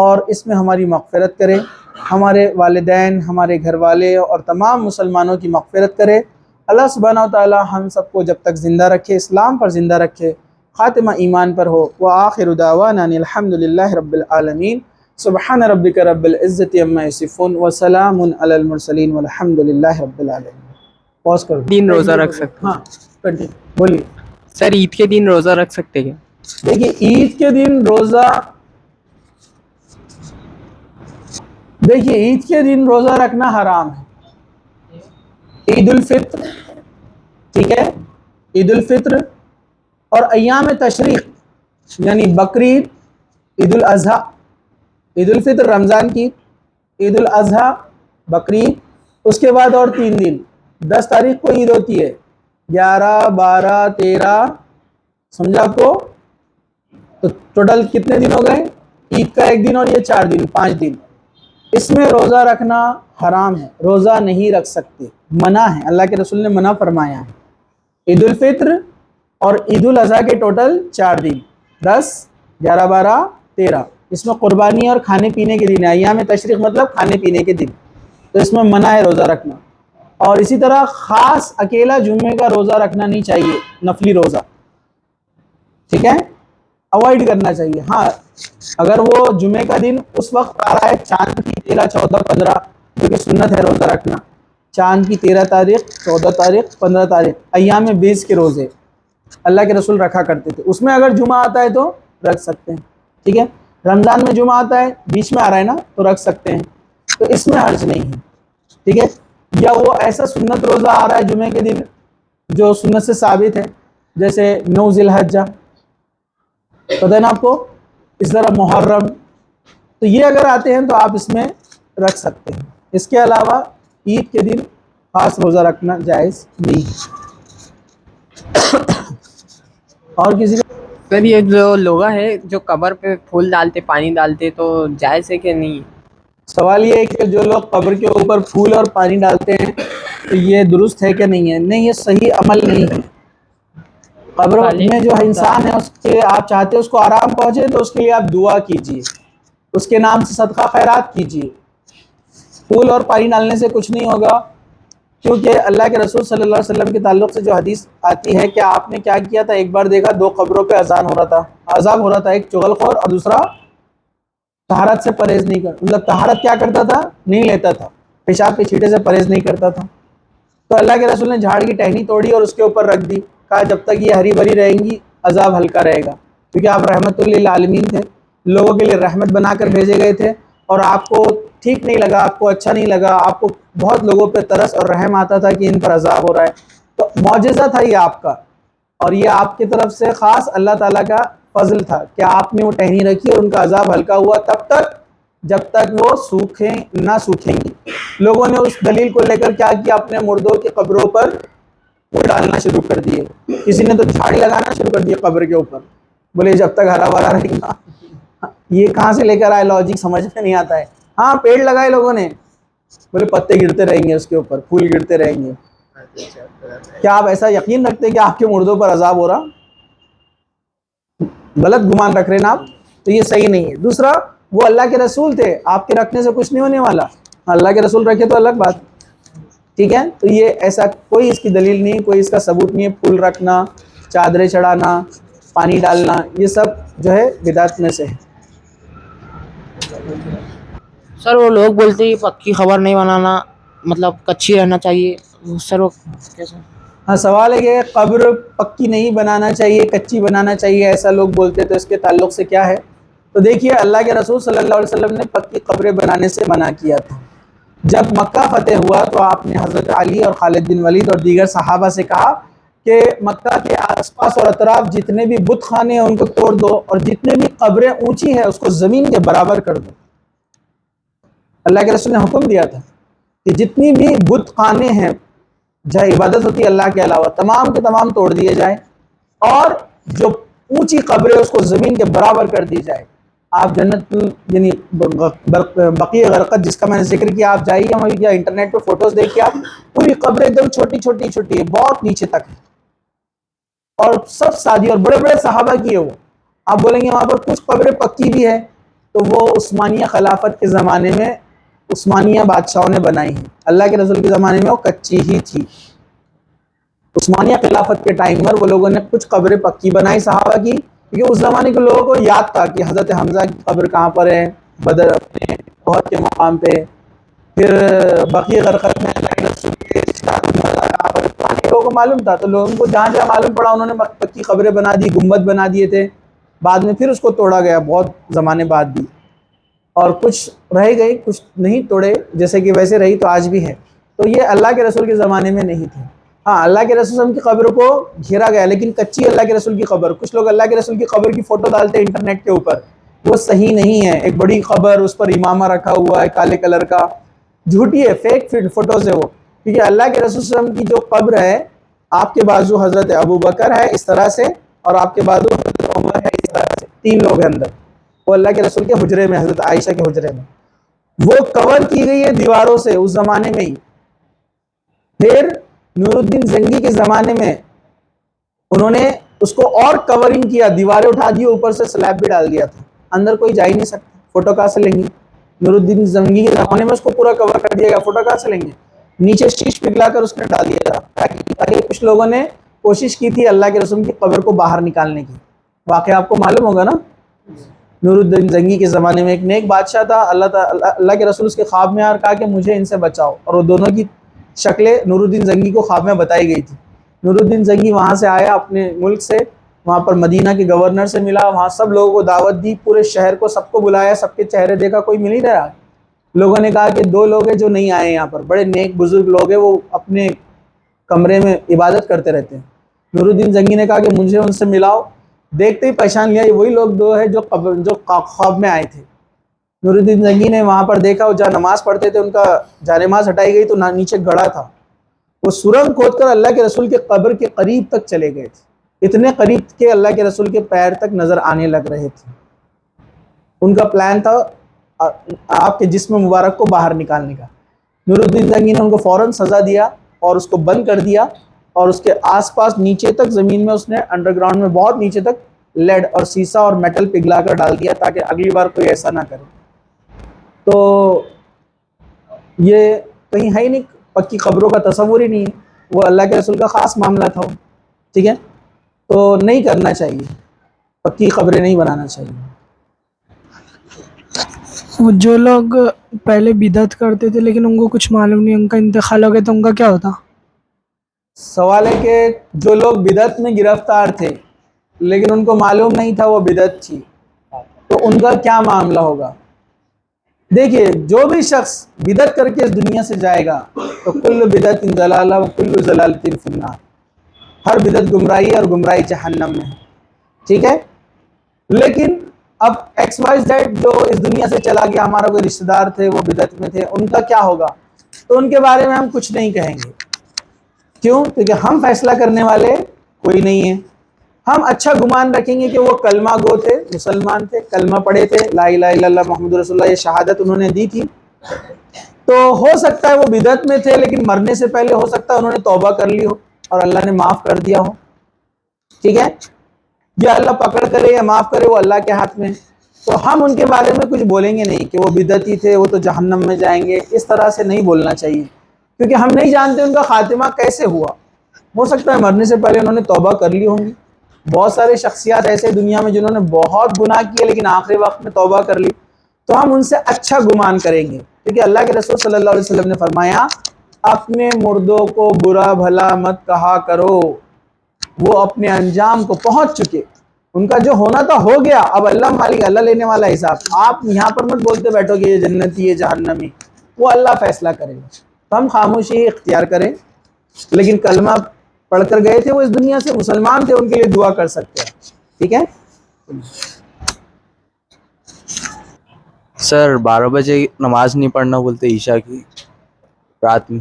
اور اس میں ہماری مغفرت کرے، ہمارے والدین، ہمارے گھر والے اور تمام مسلمانوں کی مغفرت کرے۔ اللہ سبحانہ و تعالیٰ ہم سب کو جب تک زندہ رکھے، اسلام پر زندہ رکھے، خاتمہ ایمان پر ہو۔ وآخر دعوانا ان الحمد للہ رب العالمین۔ سبحان ربک رب العزت عما یصفون وسلام علی المرسلین والحمد للہ رب العالمین۔ پاز کر دن روزہ رکھ سکتے ہیں؟ ہاں، کنٹینیو بولیے سر، عید کے دن روزہ رکھ سکتے ہیں؟ دیکھیے، عید کے دن روزہ رکھنا حرام ہے۔ عید الفطر، ٹھیک ہے، عید الفطر اور ایام تشریق یعنی بقرعید، عید الاضحیٰ، عید الفطر رمضان کی، عید الاضحیٰ، بقرعید، اس کے بعد اور 3 دن، 10 تاریخ کو عید ہوتی ہے، 11، 12، 13، سمجھا آپ کو؟ تو ٹوٹل کتنے دن ہو گئے؟ عید کا 1 دن اور یہ 4 دن، 5 دن۔ اس میں روزہ رکھنا حرام ہے، روزہ نہیں رکھ سکتے، منع ہے، اللہ کے رسول نے منع فرمایا ہے۔ عید الفطر اور عید الاضحیٰ کے ٹوٹل 4 دن، 10، 11، 12، 13، اس میں قربانی اور کھانے پینے کے دن ہے۔ ایام تشریق مطلب کھانے پینے کے دن، تو اس میں منع ہے روزہ رکھنا۔ اور اسی طرح خاص اکیلا جمعے کا روزہ رکھنا نہیں چاہیے، نفلی روزہ، ٹھیک ہے، اوائڈ کرنا چاہیے۔ ہاں، اگر وہ جمعے کا دن اس وقت آ رہا ہے چاند کی 13، 14، 15، جو کہ سنت ہے روزہ رکھنا، چاند کی 13 تاریخ، 14 تاریخ، 15 تاریخ، ایام 20 کے روزے اللہ کے رسول رکھا کرتے تھے، اس میں اگر جمعہ آتا ہے تو رکھ سکتے ہیں، ٹھیک ہے۔ رمضان میں جمعہ آتا ہے، بیچ میں آ رہا ہے نا، تو رکھ سکتے ہیں، تو اس میں حرج نہیں ہے، ٹھیک ہے۔ یا وہ ایسا سنت روزہ آ رہا ہے جمعے کے دن جو سنت سے ثابت ہے، جیسے 9 ذی الحجہ، پتہ ہے نا آپ کو، اس طرح محرم، تو یہ اگر آتے ہیں تو آپ اس میں رکھ سکتے ہیں۔ اس کے علاوہ عید کے دن خاص روزہ رکھنا جائز نہیں ہے۔ اور کسی کا سر، یہ جو لوگ ہیں جو قبر پہ پھول ڈالتے، پانی ڈالتے، تو جائز ہے کہ نہیں؟ سوال یہ ہے کہ جو لوگ قبر کے اوپر پھول اور پانی ڈالتے ہیں تو یہ درست ہے کہ نہیں ہے؟ نہیں، یہ صحیح عمل نہیں ہے۔ قبر میں جو انسان ہے، اس کے آپ چاہتے اس کو آرام پہنچے تو اس کے لیے آپ دعا کیجیے، اس کے نام سے صدقہ خیرات کیجیے، پھول اور پانی ڈالنے سے کچھ نہیں ہوگا، کیونکہ اللہ کے رسول صلی اللہ علیہ وسلم کے تعلق سے جو حدیث آتی ہے کہ آپ نے کیا کیا تھا، ایک بار دیکھا 2 قبروں پہ عذاب ہو رہا تھا، ایک چغل خور اور دوسرا طہارت سے پرہیز نہیں کرتا، مطلب طہارت کیا کرتا تھا، نہیں لیتا تھا، پیشاب کے چھینٹے سے پرہیز نہیں کرتا تھا۔ تو اللہ کے رسول نے جھاڑ کی ٹہنی توڑی اور اس کے اوپر رکھ دی، کہا جب تک یہ ہری بھری رہیں گی عذاب ہلکا رہے گا، کیونکہ آپ رحمت للعالمین تھے، لوگوں کے لیے رحمت بنا کر بھیجے گئے تھے، اور آپ کو ٹھیک نہیں لگا، آپ کو اچھا نہیں لگا، آپ کو بہت لوگوں پہ ترس اور رحم آتا تھا کہ ان پر عذاب ہو رہا ہے، تو معجزہ تھا یہ آپ کا، اور یہ آپ کی طرف سے خاص اللہ تعالیٰ کا فضل تھا کہ آپ نے وہ ٹہنی رکھی اور ان کا عذاب ہلکا ہوا تب تک جب تک وہ نہ سوکھیں گی۔ لوگوں نے اس دلیل کو لے کر کیا کیا، اپنے مردوں کی قبروں پر وہ ڈالنا شروع کر دیے، کسی نے تو جھاڑی لگانا شروع کر دیے قبر کے اوپر، بولے جب تک ہرا بھرا رہے گا۔ یہ کہاں سے لے کر آئے لاجک، سمجھ میں نہیں آتا ہے۔ ہاں پیڑ لگائے لوگوں نے، بولے پتے گرتے رہیں گے اس کے اوپر، پھول گرتے رہیں گے۔ کیا آپ ایسا یقین رکھتے کہ آپ کے مردوں پر عذاب ہو رہا؟ غلط گمان رکھ رہے نا آپ، تو یہ صحیح نہیں ہے۔ دوسرا، وہ اللہ کے رسول تھے، آپ کے رکھنے سے کچھ نہیں ہونے والا، اللہ کے رسول رکھے تو الگ بات، ٹھیک ہے؟ تو یہ ایسا کوئی اس کی دلیل نہیں، کوئی اس کا ثبوت نہیں ہے۔ پھول رکھنا، چادریں چڑھانا، پانی ڈالنا، یہ سب جو ہے بدعت میں سے ہے۔ سر وہ لوگ بولتے ہیں پکی خبر نہیں بنانا، مطلب کچی رہنا چاہیے، سر وہ کیسا؟ ہاں سوال ہے کہ قبر پکی نہیں بنانا چاہیے، کچی بنانا چاہیے، ایسا لوگ بولتے، تو اس کے تعلق سے کیا ہے؟ تو دیکھیے اللہ کے رسول صلی اللہ علیہ وسلم نے پکی قبریں بنانے سے منع کیا تھا۔ جب مکہ فتح ہوا تو آپ نے حضرت علی اور خالد بن ولید اور دیگر صحابہ سے کہا کہ مکہ کے آس پاس اور اطراف جتنے بھی بت خانے ہیں ان کو توڑ دو، اور جتنے بھی قبریں اونچی ہیں اس کو زمین کے برابر کر دو۔ اللہ کے رسول نے حکم دیا تھا کہ جتنی بھی بت خانے ہیں جہاں عبادت ہوتی ہے اللہ کے علاوہ، تمام کے تمام توڑ دیے جائیں، اور جو اونچی قبریں اس کو زمین کے برابر کر دی جائے۔ آپ جنت یعنی بقیع غرقد جس کا میں نے ذکر کیا، آپ جائیے وہاں، یا انٹرنیٹ پہ فوٹوز دیکھیے، آپ پوری قبریں ایک دم چھوٹی چھوٹی چھوٹی ہے، بہت نیچے تک ہے، اور سب سادی، اور بڑے بڑے صحابہ کی ہے وہ۔ آپ بولیں گے وہاں پر کچھ قبریں پکی بھی ہے، تو وہ عثمانیہ خلافت کے زمانے میں عثمانیہ بادشاہوں نے بنائی ہیں، اللہ کے رسول کے زمانے میں وہ کچی ہی تھی۔ عثمانیہ خلافت کے ٹائم پر وہ لوگوں نے کچھ قبریں پکی بنائی صحابہ کی، کیونکہ اس زمانے کے لوگوں کو یاد تھا کہ حضرت حمزہ کی قبر کہاں پر ہے، بدر اپنے احد کے مقام پہ، پھر بقیع غرقد میں اللہ کے رسول کے کہاں پر، لوگوں کو معلوم تھا، تو لوگوں کو جہاں جہاں معلوم پڑا انہوں نے پکی قبریں بنا دی، گنبد بنا دیے تھے، بعد میں پھر اس کو توڑا گیا بہت زمانے بعد بھی، اور کچھ رہ گئی، کچھ نہیں توڑے، جیسے کہ ویسے رہی تو آج بھی ہے۔ تو یہ اللہ کے رسول کے زمانے میں نہیں تھے۔ ہاں اللہ کے رسول کی قبر کو گھیرا گیا، لیکن کچی اللہ کے رسول کی قبر، کچھ لوگ اللہ کے رسول کی قبر کی فوٹو ڈالتے ہیں انٹرنیٹ کے اوپر، وہ صحیح نہیں ہے۔ ایک بڑی قبر، اس پر امامہ رکھا ہوا ہے کالے کلر کا، جھوٹی ہے، فیک فوٹوز ہے وہ، کیونکہ اللہ کے رسول صلی اللہ علیہ وسلم کی جو قبر ہے، آپ کے بازو حضرت ابو بکر ہے اس طرح سے، اور آپ کے بازو حضرت عمر ہے اس طرح سے، 3 لوگ ہیں اندر، وہ اللہ کے رسول کے حجرے میں، حضرت عائشہ کے حجرے میں، وہ کور کی گئی ہے دیواروں سے اس زمانے میں ہی۔ پھر نور الدین زنگی کے زمانے میں انہوں نے اس کو اور کورنگ کیا، دیواریں اٹھا دی، اوپر سے سلیب بھی ڈال دیا تھا، اندر کوئی جا ہی نہیں سکتا، فوٹو کہاں سے لیں گے؟ نور الدین زنگی کے زمانے میں اس کو پورا کور کر دیا گیا، فوٹو کہاں سے لیں گے؟ نیچے شیش پگھلا کر اس نے ڈال دیا تھا، تاکہ کچھ لوگوں نے کوشش کی تھی اللہ کے رسول کی قبر کو باہر نکالنے کی، واقعہ آپ کو معلوم ہوگا نا۔ نور الدین زنگی کے زمانے میں ایک نیک بادشاہ تھا، اللہ کے رسول اس کے خواب میں آ کہا کہ مجھے ان سے بچاؤ، اور وہ دونوں کی شکلیں نور الدین زنگی کو خواب میں بتائی گئی تھی۔ نور الدین زنگی وہاں سے آیا اپنے ملک سے، وہاں پر مدینہ کے گورنر سے ملا، وہاں سب لوگوں کو دعوت دی، پورے شہر کو سب کو بلایا، سب کے چہرے دیکھا، کوئی مل ہی رہا۔ لوگوں نے کہا کہ 2 لوگ ہیں جو نہیں آئے یہاں پر، بڑے نیک بزرگ لوگ ہیں، وہ اپنے کمرے میں عبادت کرتے رہتے ہیں۔ نور الدین زنگی نے کہا کہ مجھے ان سے ملاؤ، دیکھتے ہی پہچان لیا یہ وہی لوگ 2 ہیں جو خواب میں آئے تھے۔ نور الدین زنگی نے وہاں پر دیکھا، وہ جہاں نماز پڑھتے تھے ان کا جانماز ہٹائی گئی تو نیچے گڑھا تھا، وہ سرنگ کھود کر اللہ کے رسول کے قبر کے قریب تک چلے گئے تھے، اتنے قریب کہ اللہ کے رسول کے پیر تک نظر آنے لگ رہے تھے۔ ان کا پلان تھا آپ کے جسم مبارک کو باہر نکالنے کا۔ نور الدین زنگی نے ان کو فوراً سزا دیا اور اس کو بند کر دیا، اور اس کے آس پاس نیچے تک زمین میں اس نے انڈر گراؤنڈ میں بہت نیچے تک لیڈ اور سیسا اور میٹل پگھلا کر ڈال دیا، تاکہ اگلی بار کوئی ایسا نہ کرے۔ تو یہ کہیں ہے ہی نہیں، پکی قبروں کا تصور ہی نہیں ہے، وہ اللہ کے رسول کا خاص معاملہ تھا وہ، ٹھیک ہے، تو نہیں کرنا چاہیے، پکی قبریں نہیں بنانا چاہیے۔ وہ جو لوگ پہلے بدعت کرتے تھے لیکن ان کو کچھ معلوم نہیں، ان کا انتقال ہو گیا تو ان کا کیا ہوتا؟ سوال ہے کہ جو لوگ بدعت میں گرفتار تھے لیکن ان کو معلوم نہیں تھا وہ بدعت تھی، تو ان کا کیا معاملہ ہوگا؟ دیکھیے، جو بھی شخص بدعت کر کے اس دنیا سے جائے گا تو کل بدعت ضلالہ و کل ضلالۃ فی النار، ہر بدعت گمراہی ہے اور گمراہی جہنم میں ہے، ٹھیک ہے۔ لیکن اب ایکس وائی زیڈ جو اس دنیا سے چلا گیا، ہمارا کوئی رشتہ دار تھے وہ بدعت میں تھے، ان کا کیا ہوگا؟ تو ان کے بارے میں ہم کچھ نہیں کہیں گے، کیوں؟ کیونکہ ہم فیصلہ کرنے والے کوئی نہیں ہے۔ ہم اچھا گمان رکھیں گے کہ وہ کلمہ گو تھے، مسلمان تھے، کلمہ پڑھے تھے، لا الہ الا اللہ محمد رسول اللہ، یہ شہادت انہوں نے دی تھی، تو ہو سکتا ہے وہ بدعت میں تھے لیکن مرنے سے پہلے ہو سکتا ہے انہوں نے توبہ کر لی ہو اور اللہ نے معاف کر دیا ہو، ٹھیک ہے۔ یا اللہ پکڑ کرے یا معاف کرے، وہ اللہ کے ہاتھ میں ہے، تو ہم ان کے بارے میں کچھ بولیں گے نہیں کہ وہ بدعتی تھے، وہ تو جہنم میں جائیں گے، اس طرح سے نہیں بولنا چاہیے، کیونکہ ہم نہیں جانتے ان کا خاتمہ کیسے ہوا، ہو سکتا ہے مرنے سے پہلے انہوں نے توبہ کر لی ہوں گی۔ بہت سارے شخصیات ایسے دنیا میں جنہوں نے بہت گناہ کیے لیکن آخری وقت میں توبہ کر لی، تو ہم ان سے اچھا گمان کریں گے، کیونکہ اللہ کے رسول صلی اللہ علیہ وسلم نے فرمایا اپنے مردوں کو برا بھلا مت کہا کرو، وہ اپنے انجام کو پہنچ چکے، ان کا جو ہونا تھا ہو گیا، اب اللہ مالک، اللہ لینے والا حساب، آپ یہاں پر مت بولتے بیٹھو کہ یہ جنتی ہے جہنمی، وہ اللہ فیصلہ کرے گا، تو ہم خاموشی اختیار کریں، لیکن کلمہ پڑھ کر گئے تھے وہ اس دنیا سے، مسلمان تھے، ان کے لیے دعا کر سکتے ہیں، ٹھیک ہے۔ سر 12 بجے نماز نہیں پڑھنا بولتے عشاء کی رات میں۔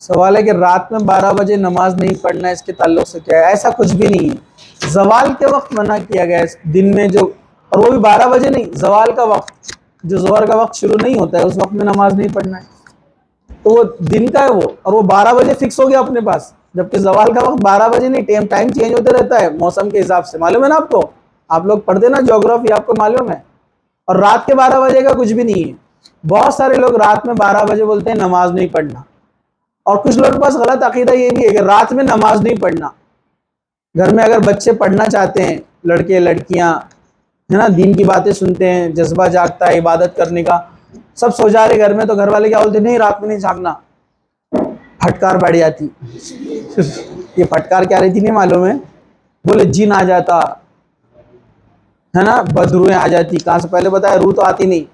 سوال ہے کہ رات میں 12 بجے نماز نہیں پڑھنا، اس کے تعلق سے کیا ہے؟ ایسا کچھ بھی نہیں ہے، زوال کے وقت منع کیا گیا ہے، دن میں جو، اور وہ بھی 12 بجے نہیں، زوال کا وقت، جو ظہر کا وقت شروع نہیں ہوتا ہے اس وقت میں نماز نہیں پڑھنا ہے، تو وہ دن کا ہے وہ، اور وہ 12 بجے فکس ہو گیا اپنے پاس، جبکہ زوال کا وقت 12 بجے نہیں، ٹائم چینج ہوتا رہتا ہے موسم کے حساب سے، معلوم ہے نا آپ کو، آپ لوگ پڑھتے نا جغرافی، آپ کو معلوم ہے، اور رات کے 12 بجے کا کچھ بھی نہیں ہے، بہت سارے لوگ رات میں 12 بجے بولتے ہیں نماز نہیں پڑھنا، اور کچھ لوگوں کے پاس غلط عقیدہ یہ بھی ہے کہ رات میں نماز نہیں پڑھنا، گھر میں اگر بچے پڑھنا چاہتے ہیں، لڑکے لڑکیاں ہے نا، دین کی باتیں سنتے ہیں، جذبہ جاگتا ہے عبادت کرنے کا، سب سو جا رہے گھر میں، تو گھر والے کیا بولتے ہیں، نہیں رات میں نہیں جاگنا، پھٹکار بڑھ جاتی، یہ پھٹکار کیا رہتی نہیں معلوم ہے، بولے جن آ جاتا ہے نا، بدروہیں آ جاتی، کہاں سے، پہلے بتایا روح تو آتی نہیں،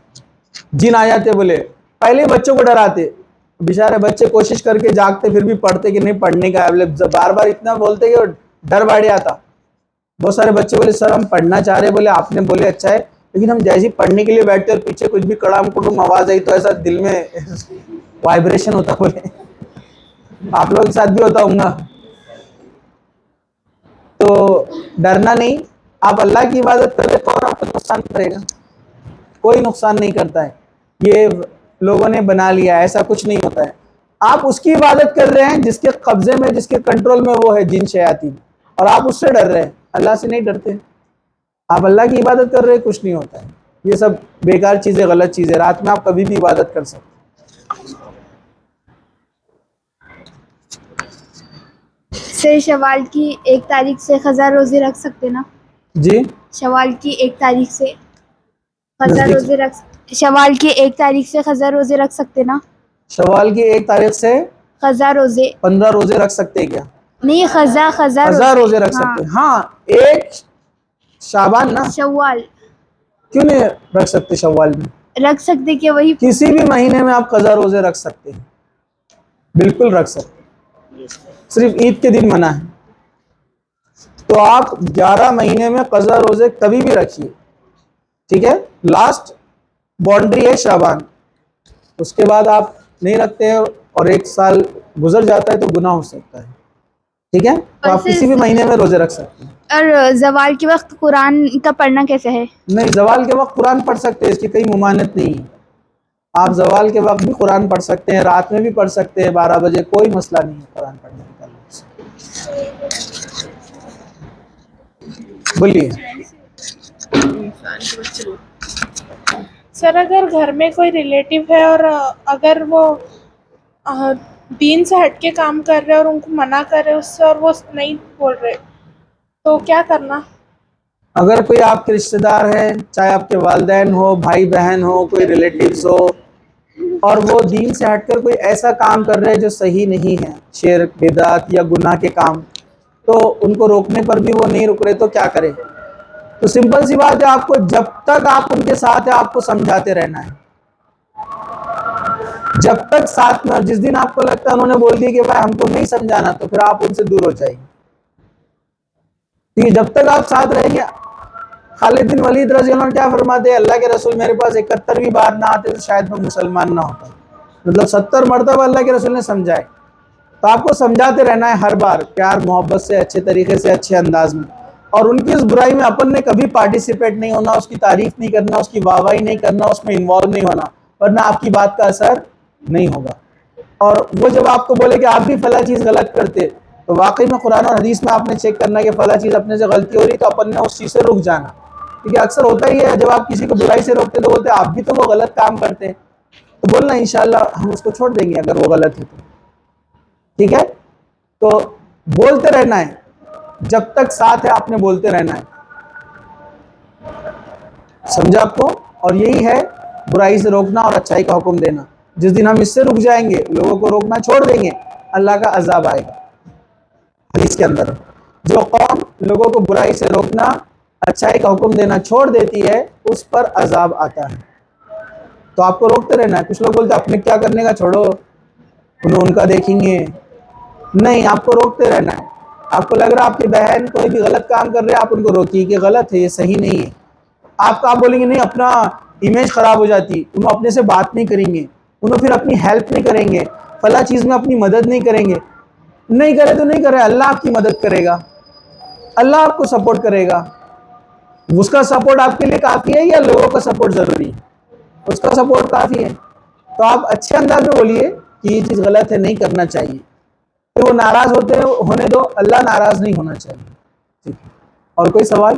جن آ جاتے، بولے پہلے بچوں کو ڈراتے، بیچارے بچے کوشش کر کے جاگتے پھر بھی پڑھتے کہ نہیں پڑھنے کا ہے، بار بار اتنا بولتے کہ ڈر بڑھ جاتا، بہت سارے بچے بولے سر ہم پڑھنا چاہ رہے، بولے آپ نے بولے اچھا ہے، لیکن ہم جیسے پڑھنے کے لیے بیٹھتے اور پیچھے کچھ بھی کڑام کڑم آواز آئی تو ایسا دل میں وائبریشن ہوتا، بولے آپ لوگوں کے ساتھ بھی ہوتا ہوں گا، تو ڈرنا نہیں، آپ اللہ کی عبادت کر رہے تو آپ کو نقصان کرے گا، کوئی نقصان نہیں کرتا ہے، یہ لوگوں نے بنا لیا، ایسا کچھ نہیں ہوتا ہے، آپ اس کی عبادت کر رہے ہیں جس کے قبضے میں، جس کے کنٹرول میں وہ ہے جن شیاطین، اور آپ اس سے ڈر رہے ہیں، اللہ سے نہیں ڈرتے، آپ اللہ کی عبادت کر رہے ہیں، کچھ نہیں ہوتا ہے، یہ سب بیکار چیزیں، غلط چیزیں، رات میں آپ کبھی بھی عبادت کر سکتے سے شوال کی 1 تاریخ سے قضا روزے رکھ سکتے نا؟ جی، شوال کی 1 تاریخ سے قضا روزے شوال کی 1 تاریخ سے قضا روزے رکھ سکتے نا؟ شوال کی 1 تاریخ سے قضا روزے 15 روزے رکھ سکتے ہیں کیا؟ نہیں، قضا روزے رکھ سکتے ہیں، ہاں، 1 شعبان نا، شوال کیوں نہیں رکھ سکتے شوال میں؟ رکھ سکتے کہ وہی کسی بھی مہینے میں آپ قضا روزے رکھ سکتے ہیں، بالکل رکھ سکتے ہیں، صرف عید کے دن منع ہے، تو آپ 11 مہینے میں قضا روزے کبھی بھی رکھیے، ٹھیک ہے، لاسٹ باؤنڈری ہے شعبان، اس کے بعد آپ نہیں رکھتے ہیں اور 1 سال گزر جاتا ہے تو گناہ ہو سکتا ہے، ٹھیک ہے، تو آپ کسی بھی مہینے میں روزے رکھ سکتے ہیں۔ اور زوال کے وقت قرآن کا پڑھنا کیسے ہے؟ نہیں، زوال کے وقت قرآن پڑھ سکتے ہیں، اس کی کوئی ممانعت نہیں ہے، آپ زوال کے وقت بھی قرآن پڑھ سکتے ہیں، رات میں بھی پڑھ سکتے ہیں 12 بجے، کوئی مسئلہ نہیں ہے قرآن پڑھنے کا تعلق سے۔ بولیے سر اگر گھر میں کوئی ریلیٹیو ہے اور اگر وہ دین سے ہٹ کے کام کر رہے اور ان کو منع کر رہے اس سے اور وہ نہیں بول رہے تو کیا کرنا؟ اگر کوئی آپ کے رشتہ دار ہیں، چاہے آپ کے والدین ہو، بھائی بہن ہو، کوئی ریلیٹیوز ہو، اور وہ دین سے ہٹ کر کوئی ایسا کام کر رہے جو صحیح نہیں ہے، شرک، بدعت یا گناہ کے کام، تو ان کو روکنے پر بھی وہ نہیں رک رہے تو کیا کرے؟ تو سمپل سی بات ہے، آپ کو جب تک آپ ان کے ساتھ ہیں آپ کو سمجھاتے رہنا ہے، جب تک ساتھ میں. جس دن آپ کو لگتا ہے انہوں نے بول دی کہ بھائی ہم کو نہیں سمجھانا، تو پھر آپ ان سے دور ہو جائیے، کیونکہ جب تک آپ ساتھ رہیں گے. خالد بن ولید رضی اللہ عنہ کیا فرماتے ہیں؟ اللہ کے رسول میرے پاس 71ویں بار نہ آتے تو شاید میں مسلمان نہ ہوتا. مطلب 70 مرتبہ اللہ کے رسول نے سمجھائے. تو آپ کو سمجھاتے رہنا ہے ہر بار، پیار محبت سے، اچھے طریقے سے، اچھے انداز میں. اور ان کی اس برائی میں اپن نے کبھی پارٹیسپیٹ نہیں ہونا، اس کی تعریف نہیں کرنا، اس کی واہواہی نہیں کرنا، اس میں انوالو نہیں ہونا، ورنہ آپ کی بات کا اثر نہیں ہوگا. اور وہ جب آپ کو بولے کہ آپ بھی فلاں چیز غلط کرتے، تو واقعی میں قرآن اور حدیث میں آپ نے چیک کرنا کہ فلاں چیز اپنے سے غلطی ہو رہی تو اپن نے اس چیز سے رک جانا. کیونکہ اکثر ہوتا ہی ہے، جب آپ کسی کو برائی سے روکتے تو بولتے آپ بھی تو وہ غلط کام کرتے، تو بولنا انشاءاللہ ہم اس کو چھوڑ دیں گے اگر وہ غلط ہے تو. ٹھیک ہے؟ تو بولتے رہنا ہے، جب تک ساتھ ہے آپ نے بولتے رہنا ہے. سمجھا آپ کو؟ اور یہی ہے برائی سے روکنا اور اچھائی کا حکم دینا. جس دن ہم اس سے رک جائیں گے، لوگوں کو روکنا چھوڑ دیں گے، اللہ کا عذاب آئے گا. حدیث کے اندر جو قوم لوگوں کو برائی سے روکنا، اچھائی کا حکم دینا چھوڑ دیتی ہے، اس پر عذاب آتا ہے. تو آپ کو روکتے رہنا ہے. کچھ لوگ بولتے ہیں اپنے کیا کرنے کا چھوڑو، انہوں ان کا دیکھیں گے. نہیں، آپ کو روکتے رہنا ہے. آپ کو لگ رہا آپ کی بہن کوئی بھی غلط کام کر رہے، آپ ان کو روکیے کہ غلط ہے، یہ صحیح نہیں ہے. آپ بولیں گے نہیں، اپنا امیج خراب ہو جاتی، انہوں اپنے سے بات نہیں کریں گے، انہوں پھر اپنی ہیلپ نہیں کریں گے، فلاں چیز میں اپنی مدد نہیں کریں گے. نہیں کرے تو نہیں کرے، اللہ آپ کی مدد کرے گا، اللہ آپ کو سپورٹ کرے گا. اس کا سپورٹ آپ کے لیے کافی ہے یا لوگوں کا سپورٹ ضروری ہے؟ اس کا سپورٹ کافی ہے. تو آپ اچھے انداز میں بولیے کہ یہ چیز غلط ہے، نہیں کرنا چاہیے. کہ وہ ناراض ہونے دو، اللہ ناراض نہیں ہونا چاہیے. ٹھیک ہے؟ اور کوئی سوال؟